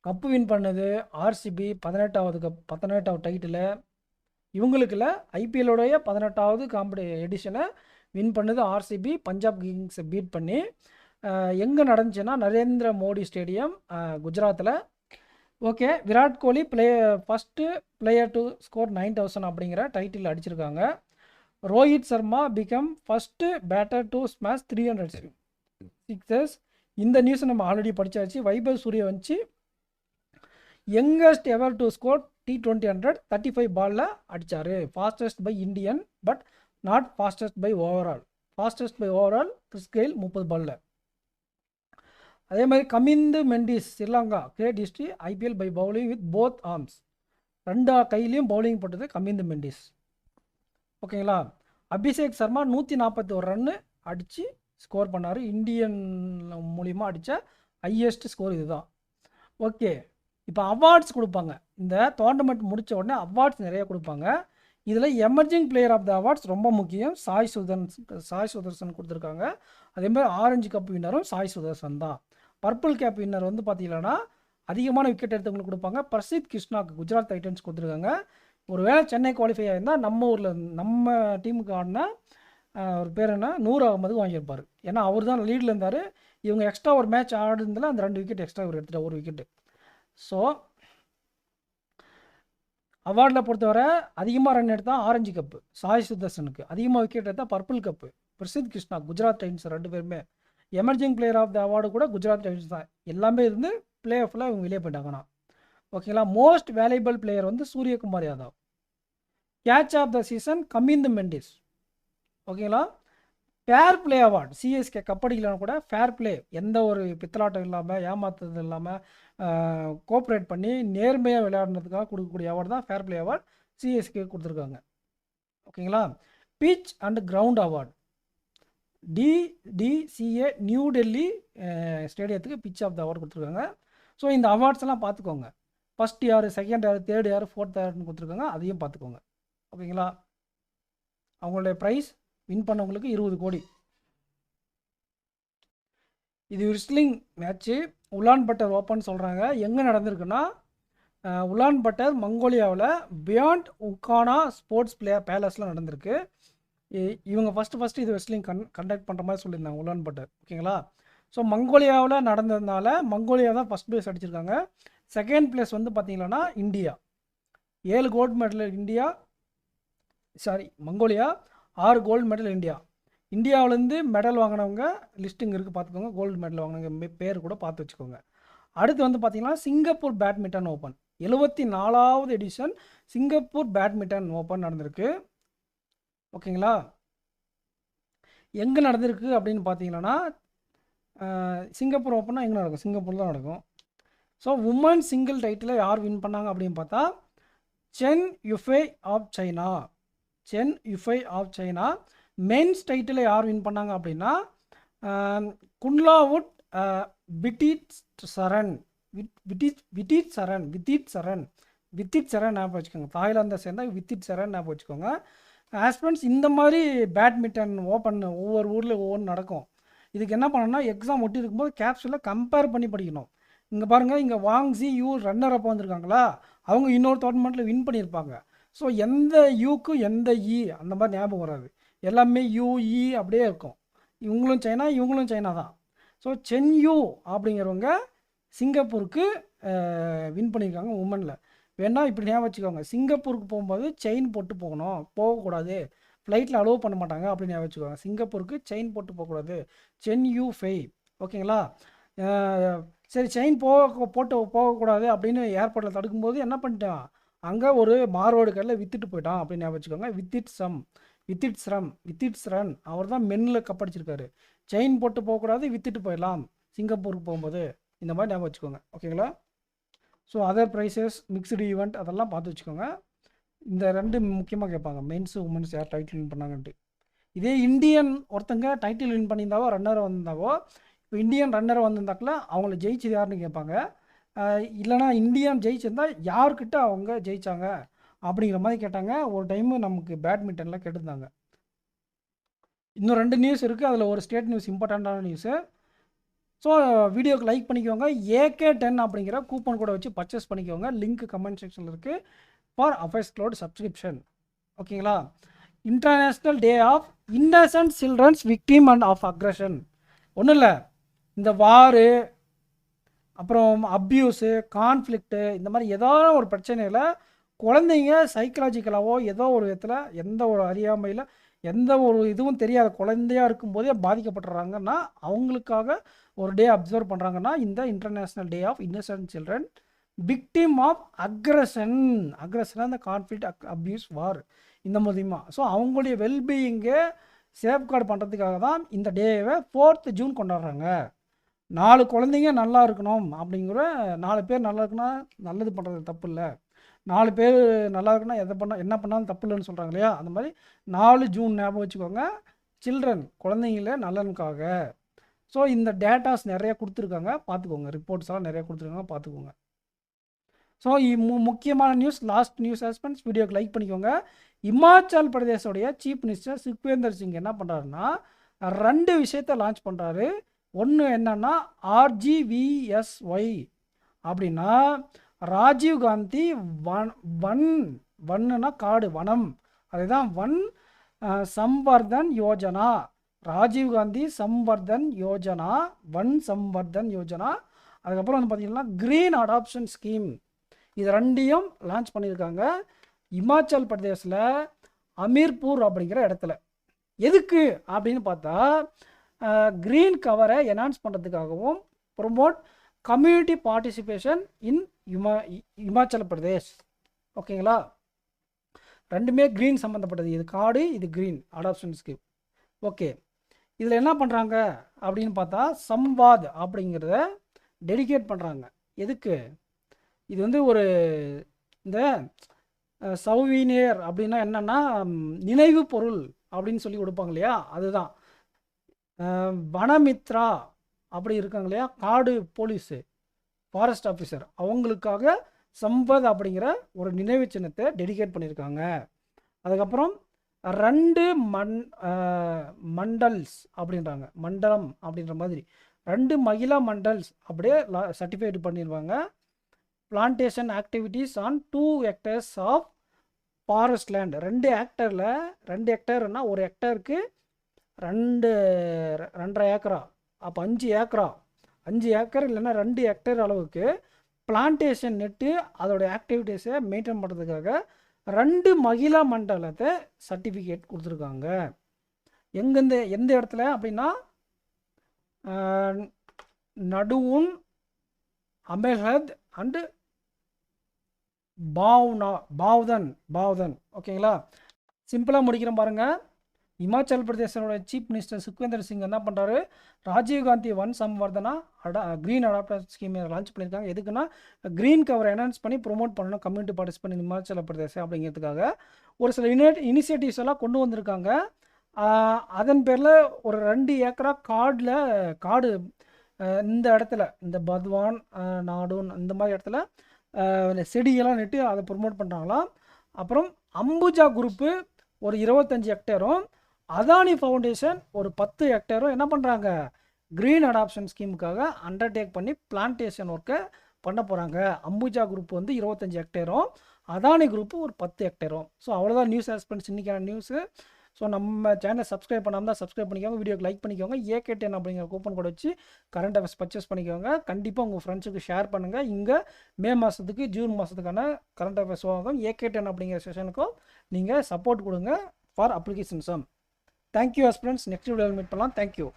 கப்பு வின் பண்ணது ஆர்சிபி 18வது கப் 18வது டைட்டில். இவங்களுக்குல ஐபிஎல்லோடைய 18வது எடிஷனை வின் பண்ணது ஆர்சிபி பஞ்சாப் கிங்ஸை பீட் பண்ணி. எங்கே நடந்துச்சுன்னா நரேந்திர மோடி ஸ்டேடியம் குஜராத்தில். Okay, Virat Kohli first player to score 9000 அப்படிங்கிற டைட்டில் அடிச்சிருக்காங்க. Rohit Sharma become first batter to smash 300 sixes. இந்த நியூஸை நம்ம ஆல்ரெடி படித்தாச்சு. Vaibhav Suryavanshi youngest ever to score T20 100 35 பாலில் அடித்தார். Fastest by Indian but not fastest by overall. Fastest by overall Chris Gayle 30 பாலில். அதே மாதிரி Kamindu Mendis Sri Lanka great history IPL by bowling with both arms. 2 கையிலையும் பவுலிங் போட்டது கமிந்து மெண்டிஸ். ஓகேங்களா. அபிஷேக் சர்மா 141 ரன்னு அடித்து ஸ்கோர் பண்ணார். இந்தியன் மூலிமா அடித்த ஹையஸ்ட் ஸ்கோர் இதுதான். ஓகே, இப்போ அவார்ட்ஸ் கொடுப்பாங்க. இந்த டோர்னமெண்ட் முடித்த உடனே அவார்ட்ஸ் நிறைய கொடுப்பாங்க. இதில் emerging player of the awards ரொம்ப முக்கியம். சாய் சுதர்சன் கொடுத்துருக்காங்க. அதேமாதிரி ஆரஞ்சு கப் வின்னரும் சாய் சுதர்சன் தான். பர்பிள் கேப் வின்னர் வந்து பார்த்தீங்கன்னா அதிகமான விக்கெட் எடுத்தவங்களுக்கு கொடுப்பாங்க. பிரசித் கிருஷ்ணாக்கு குஜராத் டைட்டன்ஸ் கொடுத்துருக்காங்க. ஒருவேளை சென்னை குவாலிஃபை ஆகிருந்தால் நம்ம ஊரில் நம்ம டீமுக்கு ஆடின ஒரு பேர் என்ன நூர் அகமது வாங்கியிருப்பார். ஏன்னா அவர் தான் லீடில் இருந்தார். இவங்க எக்ஸ்ட்ரா ஒரு மேட்ச் ஆடுறதுல அந்த 2 விக்கெட் எக்ஸ்ட்ரா இவர் எடுத்துகிட்ட 1 விக்கெட்டு. ஸோ அவார்டில் பொறுத்தவரை அதிகமாக ரன் எடுத்தால் ஆரஞ்சு கப்பு சாய் சுதர்சனுக்கு, அதிகமாக விக்கெட் எடுத்தால் purple cup Prasidh Krishna Gujarat titans 2 பேருமே. Emerging player of the award கூட குஜராத் டைட்டன்ஸ் தான். எல்லாமே இருந்து பிளே ஆஃபில் இவங்க வெளியே போயிட்டாங்கண்ணா. ஓகேங்களா. மோஸ்ட் வேல்யூபிள் பிளேயர் வந்து Suryakumar Yadav. Catch of the season Kamindu Mendis. ஓகேங்களா. ஃபேர் பிளே அவார்டு சிஎஸ்கே கப்படிக்கலாம் கூட ஃபேர் பிளே, எந்த ஒரு பித்தலாட்டம் இல்லாமல் ஏமாத்துறது இல்லாமல் கோஆப்ரேட் பண்ணி நேர்மையாக விளையாடுறதுக்காக கொடுக்கக்கூடிய அவார்டு தான் ஃபேர் பிளே அவார்டு சிஎஸ்கே கொடுத்துருக்காங்க. ஓகேங்களா. Pitch and ground award DDCA new Delhi ஸ்டேடியத்துக்கு பிச் ஆஃப் த அவார்டு கொடுத்துருக்காங்க. ஸோ இந்த அவார்ட்ஸ் எல்லாம் பார்த்துக்கோங்க. ஃபஸ்ட் யார், செகண்ட் யார், தேர்ட் யார், ஃபோர்த் யாருன்னு கொடுத்துருக்காங்க. அதையும் பார்த்துக்கோங்க. ஓகேங்களா. அவங்களுடைய ப்ரைஸ் வின் பண்ணவங்களுக்கு 20 கோடி. இது விஸ்லிங் மேட்ச்சு உலான்பட்டர் ஓப்பன் சொல்கிறாங்க. எங்கே நடந்திருக்குன்னா உலான்பட்டர் மங்கோலியாவில் பியாண்ட் உக்கானா ஸ்போர்ட்ஸ் பேலஸில் நடந்திருக்கு. இவங்க ஃபஸ்ட்டு இது வெஸ்லிங் கண்டக்ட் பண்ணுற மாதிரி சொல்லியிருந்தாங்க உலான்பட்டர். ஓகேங்களா. ஸோ மங்கோலியாவில் நடந்ததுனால மங்கோலியா தான் ஃபஸ்ட் ப்ளேஸ் அடிச்சிருக்காங்க. செகண்ட் பிளேஸ் வந்து பார்த்தீங்கன்னா India 7 gold medal India, Mongolia 6 gold medal India. இந்தியாவிலேருந்து மெடல் வாங்கினவங்க லிஸ்ட்டுங்க இருக்குது பார்த்துக்கோங்க. கோல்டு மெடல் வாங்கினவங்க பேர் கூட பார்த்து வச்சுக்கோங்க. அடுத்து வந்து பார்த்திங்கன்னா சிங்கப்பூர் பேட்மிண்டன் ஓப்பன் 74வது எடிஷன் சிங்கப்பூர் பேட்மிண்டன் ஓப்பன் நடந்திருக்கு. ஓகேங்களா. எங்கே நடந்திருக்கு அப்படின்னு பார்த்தீங்கன்னா சிங்கப்பூர் ஓப்பன்னா எங்கே நடக்கும், சிங்கப்பூர் தான் நடக்கும். ஸோ உமன் சிங்கிள் டைட்டில் யார் வின் பண்ணாங்க அப்படின்னு பார்த்தா Chen Yufei of China. Men's title யார் வின் பண்ணாங்க அப்படின்னா குன்லாவுட் வித்திட் சரண் ஞாபகம் வச்சுக்கோங்க. தாய்லாந்தை சேர்ந்தால் வித்திட் சரண் ஞாபகம் வச்சுக்கோங்க. ஆஸ்பிரண்ட்ஸ் இந்த மாதிரி பேட்மிண்டன் ஓப்பன் ஒவ்வொரு ஊரில் ஒவ்வொன்று நடக்கும். இதுக்கு என்ன பண்ணணும்னா எக்ஸாம் ஒட்டி இருக்கும்போது கேப்சூலில் கம்பேர் பண்ணி படிக்கணும். இங்கே பாருங்கள், இங்கே வாங்ஸி யூ ரன்னர் அப்போ வந்திருக்காங்களா, அவங்க இன்னொரு டோர்னமெண்ட்டில் வின் பண்ணியிருப்பாங்க. ஸோ எந்த யூக்கு எந்த இ அந்த மாதிரி ஞாபகம் வராது. எல்லாமே யூஇ அப்படியே இருக்கும். இவங்களும் சைனா தான். ஸோ சென் யூ அப்படிங்கிறவங்க சிங்கப்பூருக்கு வின் பண்ணியிருக்காங்க உமனில். வேணால் இப்படி ஞாபகம் வச்சுக்கோங்க, சிங்கப்பூருக்கு போகும்போது செயின் போட்டு போகக்கூடாது, ஃப்ளைட்டில் அலோவ் பண்ண மாட்டாங்க அப்படின்னு ஞாபகம் வச்சுக்கோங்க. சிங்கப்பூருக்கு செயின் போட்டு போகக்கூடாது, சென் யூ ஃபை. ஓகேங்களா. சரி, செயின் போட்டு போகக்கூடாது அப்படின்னு ஏர்போர்ட்டில் தடுக்கும்போது என்ன பண்ணிட்டான், அங்கே ஒரு மார்வாடு கடையில் வித்துட்டு போயிட்டான் அப்படின்னு ஞாபகம் வச்சுக்கோங்க. வித்திட் ஸ்ரன் அவர் தான் மென்னில் கப்படிச்சிருக்காரு. செயின் போட்டு போகக்கூடாது, வித்துட்டு போயிடலாம் சிங்கப்பூருக்கு போகும்போது, இந்த மாதிரி ஞாபகம் வச்சுக்கோங்க. ஓகேங்களா. So other prizes mixed event அதெல்லாம் பார்த்து வச்சுக்கோங்க. இந்த 2 முக்கியமாக கேட்பாங்க, மென்ஸு உமன்ஸ் யார் டைட்டில் வின் பண்ணாங்கன்ட்டு. இதே இந்தியன் ஒருத்தங்க டைட்டில் வின் பண்ணியிருந்தாவோ ரன்னர் வந்திருந்தாவோ, இப்போ இந்தியன் ரன்னர் வந்திருந்தாக்கில் அவங்கள ஜெயிச்சது யாருன்னு கேட்பாங்க. இல்லைனா இந்தியன் ஜெயிச்சிருந்தால் யார்கிட்ட அவங்க ஜெயித்தாங்க அப்படிங்கிற மாதிரி கேட்டாங்க. ஒரு டைமு நமக்கு பேட்மிண்டனில் கேட்டிருந்தாங்க. இன்னும் 2 நியூஸ் இருக்குது. அதில் ஒரு ஸ்டேட் நியூஸ் இம்பார்ட்டண்ட்டான நியூஸு. ஸோ வீடியோக்கு லைக் பண்ணிக்கோங்க. AK10 அப்படிங்கிற கூப்பன் கோடை வச்சு பர்ச்சேஸ் பண்ணிக்கோங்க. லிங்க் கமெண்ட் செக்ஷனில் இருக்குது ஃபார் அஃபேர்ஸ் க்ளவுட் சப்ஸ்கிரிப்ஷன். ஓகேங்களா? International day of innocent children's victim and of aggression. ஒன்றும் இல்லை, இந்த வாரு, அப்புறம் அப்யூஸு, கான்ஃப்ளிக்ட்டு, இந்த மாதிரி ஏதோ ஒரு பிரச்சனையில் குழந்தைங்க சைக்கலாஜிக்கலாவோ ஏதோ ஒரு விதத்தில் எந்த ஒரு அறியாமையில் எந்த ஒரு இதுவும் தெரியாத குழந்தையாக இருக்கும்போதே பாதிக்கப்பட்டுறாங்கன்னா அவங்களுக்காக ஒரு டே அப்சர்வ் பண்ணுறாங்கன்னா இந்த international day of innocent children victim of aggression. அக்ரஷனாக இந்த கான்ஃப்ளிக்ட், அப்யூஸ், வார் இந்த மூலிமா. ஸோ அவங்களுடைய வெல்பீயிங்கை சேஃப்கார்டு பண்ணுறதுக்காக தான் இந்த டேவை 4th ஜூன் கொண்டாடுறாங்க. 4 குழந்தைங்க நல்லா இருக்கணும் அப்படிங்கிற 4 பேர் நல்லா இருக்குன்னா நல்லது பண்ணுறது தப்பு இல்லை. 4 பேர் நல்லா இருக்குன்னா என்ன பண்ணாலும் தப்பு இல்லைன்னு சொல்கிறாங்க இல்லையா? அந்த மாதிரி 4 ஜூன் ஞாபகம் வச்சுக்கோங்க. சில்ட்ரன் குழந்தைங்கள நலனுக்காக. ஸோ இந்த டேட்டாஸ் நிறையா கொடுத்துருக்காங்க, பார்த்துக்கோங்க. ரிப்போர்ட்ஸ்லாம் நிறையா கொடுத்துருக்காங்க, பார்த்துக்கோங்க. ஸோ முக்கியமான நியூஸ், லாஸ்ட் நியூஸ் ஹஸ்பண்ட்ஸ். வீடியோக்கு லைக் பண்ணிக்கோங்க. இமாச்சல் பிரதேசோடைய சீஃப் மினிஸ்டர் சுக்வேந்தர் சிங் என்ன பண்ணுறாருன்னா 2 விஷயத்தை லான்ச் பண்ணுறாரு. ஒன்று என்னன்னா RGVSY அப்படின்னா ராஜீவ் காந்தி வன்னுனா காடு, வனம், அதுதான் வன் சம்வர்தன் யோஜனா. ராஜீவ் காந்தி சம்வர்தன் யோஜனா, வன் சம்வர்தன் யோஜனா. அதுக்கப்புறம் வந்து பார்த்திங்கன்னா க்ரீன் அடாப்ஷன் ஸ்கீம். இது 2யும் லான்ச் பண்ணியிருக்காங்க இமாச்சல் பிரதேசில் அமீர்பூர் அப்படிங்கிற இடத்துல. எதுக்கு அப்படின்னு பார்த்தா க்ரீன் கவரை என்ஹான்ஸ் பண்ணுறதுக்காகவும் promote community participation in Himachal Pradesh. ஓகேங்களா? 2மே க்ரீன் சம்மந்தப்பட்டது. இது காடு, இது க்ரீன் அடாப்ஷன் ஸ்கீம். ஓகே, இதில் என்ன பண்ணுறாங்க அப்படின்னு பார்த்தா சம்வாத் அப்படிங்கிறத டெடிகேட் பண்ணுறாங்க. எதுக்கு? இது வந்து ஒரு இந்த சௌவீனியர் அப்படின்னா என்னென்னா நினைவு பொருள் அப்படின்னு சொல்லி கொடுப்பாங்க இல்லையா? அதுதான். வனமித்ரா அப்படி இருக்காங்க இல்லையா? காடு போலீஸு, ஃபாரஸ்ட் ஆஃபீஸர், அவங்களுக்காக சம்பத் அப்படிங்கிற ஒரு நினைவு சின்னத்தை டெடிகேட் பண்ணியிருக்காங்க. அதுக்கப்புறம் 2 மண்டல்ஸ் அப்படின்றாங்க, மண்டலம் அப்படின்ற மாதிரி 2 மகிழா மண்டல்ஸ் அப்படியே சர்டிஃபைடு பண்ணிடுவாங்க. Plantation activities on 2 hectares of forest land. 2 ஹெக்டரில் 2 ஹெக்டர்னா ஒரு ஹெக்டருக்கு 2.5 ஏக்கரா, அப்போ 5 ஏக்கரா, 5 ஏக்கர் இல்லைன்னா 2 ஹெக்டர் அளவுக்கு பிளான்டேஷன் நெட்டு அதோடைய ஆக்டிவிட்டீஸை மெயின்டைன் பண்ணுறதுக்காக 2 மகிழா மண்டலத்தை சர்டிஃபிகேட் கொடுத்துருக்காங்க. எந்த இடத்துல அப்படின்னா நடுவுன், அமேல்ஹத் அண்டு பாவ்தன். ஓகேங்களா? சிம்பிளாக முடிக்கிறேன் பாருங்கள். இமாச்சல் பிரதேசனோட சீஃப் மினிஸ்டர் சுக்வேந்தர் சிங் என்ன பண்ணுறாரு, ராஜீவ்காந்தி வன் Samvardhana green adapter scheme launch பண்ணியிருக்காங்க. எதுக்குன்னா க்ரீன் கவரை என்ஹான்ஸ் பண்ணி ப்ரொமோட் பண்ணணும் கம்யூனிட்டி பார்ட்டிசிபேட் இமாச்சல பிரதேசம் அப்படிங்கிறதுக்காக ஒரு சில இனிஷியேட்டிவ்ஸ் எல்லாம் கொண்டு வந்திருக்காங்க. அதன் பேரில் ஒரு 2 ஏக்கரா காடு இந்த இடத்துல, இந்த பத்வான், நாடுன், இந்த மாதிரி இடத்துல செடியெல்லாம் நட்டு அதை ப்ரொமோட் பண்ணுறாங்களாம். அப்புறம் அம்புஜா குரூப்பு ஒரு 25 ஹெக்டேரும், அதானி ஃபவுண்டேஷன் ஒரு 10 ஹெக்டேரும் என்ன பண்ணுறாங்க, க்ரீன் அடாப்ஷன் ஸ்கீமுக்காக அண்டர்டேக் பண்ணி பிளான்டேஷன் ஒர்க்கை பண்ண போகிறாங்க. அம்புஜா குரூப் வந்து 25 ஹெக்டேரும், அதானி குரூப்பு ஒரு 10 ஹெக்டேரும். ஸோ அவ்வளோதான் நியூஸ் ஹஸ்பண்ட்ஸ் இன்றைக்கான நியூஸு. ஸோ நம்ம சேனலை சப்ஸ்கிரைப் பண்ணாமல் தான் சப்ஸ்கிரைப் பண்ணிக்கோங்க. வீடியோக்கு லைக் பண்ணிக்கோங்க. AK10 அப்படிங்கிற கூப்பன் கோட் வச்சு கரண்ட் அஃபேர்ஸ் பர்ச்சேஸ் பண்ணிக்கோங்க. கண்டிப்பாக உங்கள் ஃப்ரெண்ட்ஸுக்கு ஷேர் பண்ணுங்கள். இங்கே மே மாதத்துக்கு ஜூன் மாதத்துக்கான கரண்ட் அஃபேர்ஸ் வாங்கும். AK10 அப்படிங்கிற செஷனுக்கும் நீங்கள் சப்போர்ட் கொடுங்க for application sum. Thank you husbands. Next வீடியோவில் மீட் பண்ணலாம். தேங்க்யூ.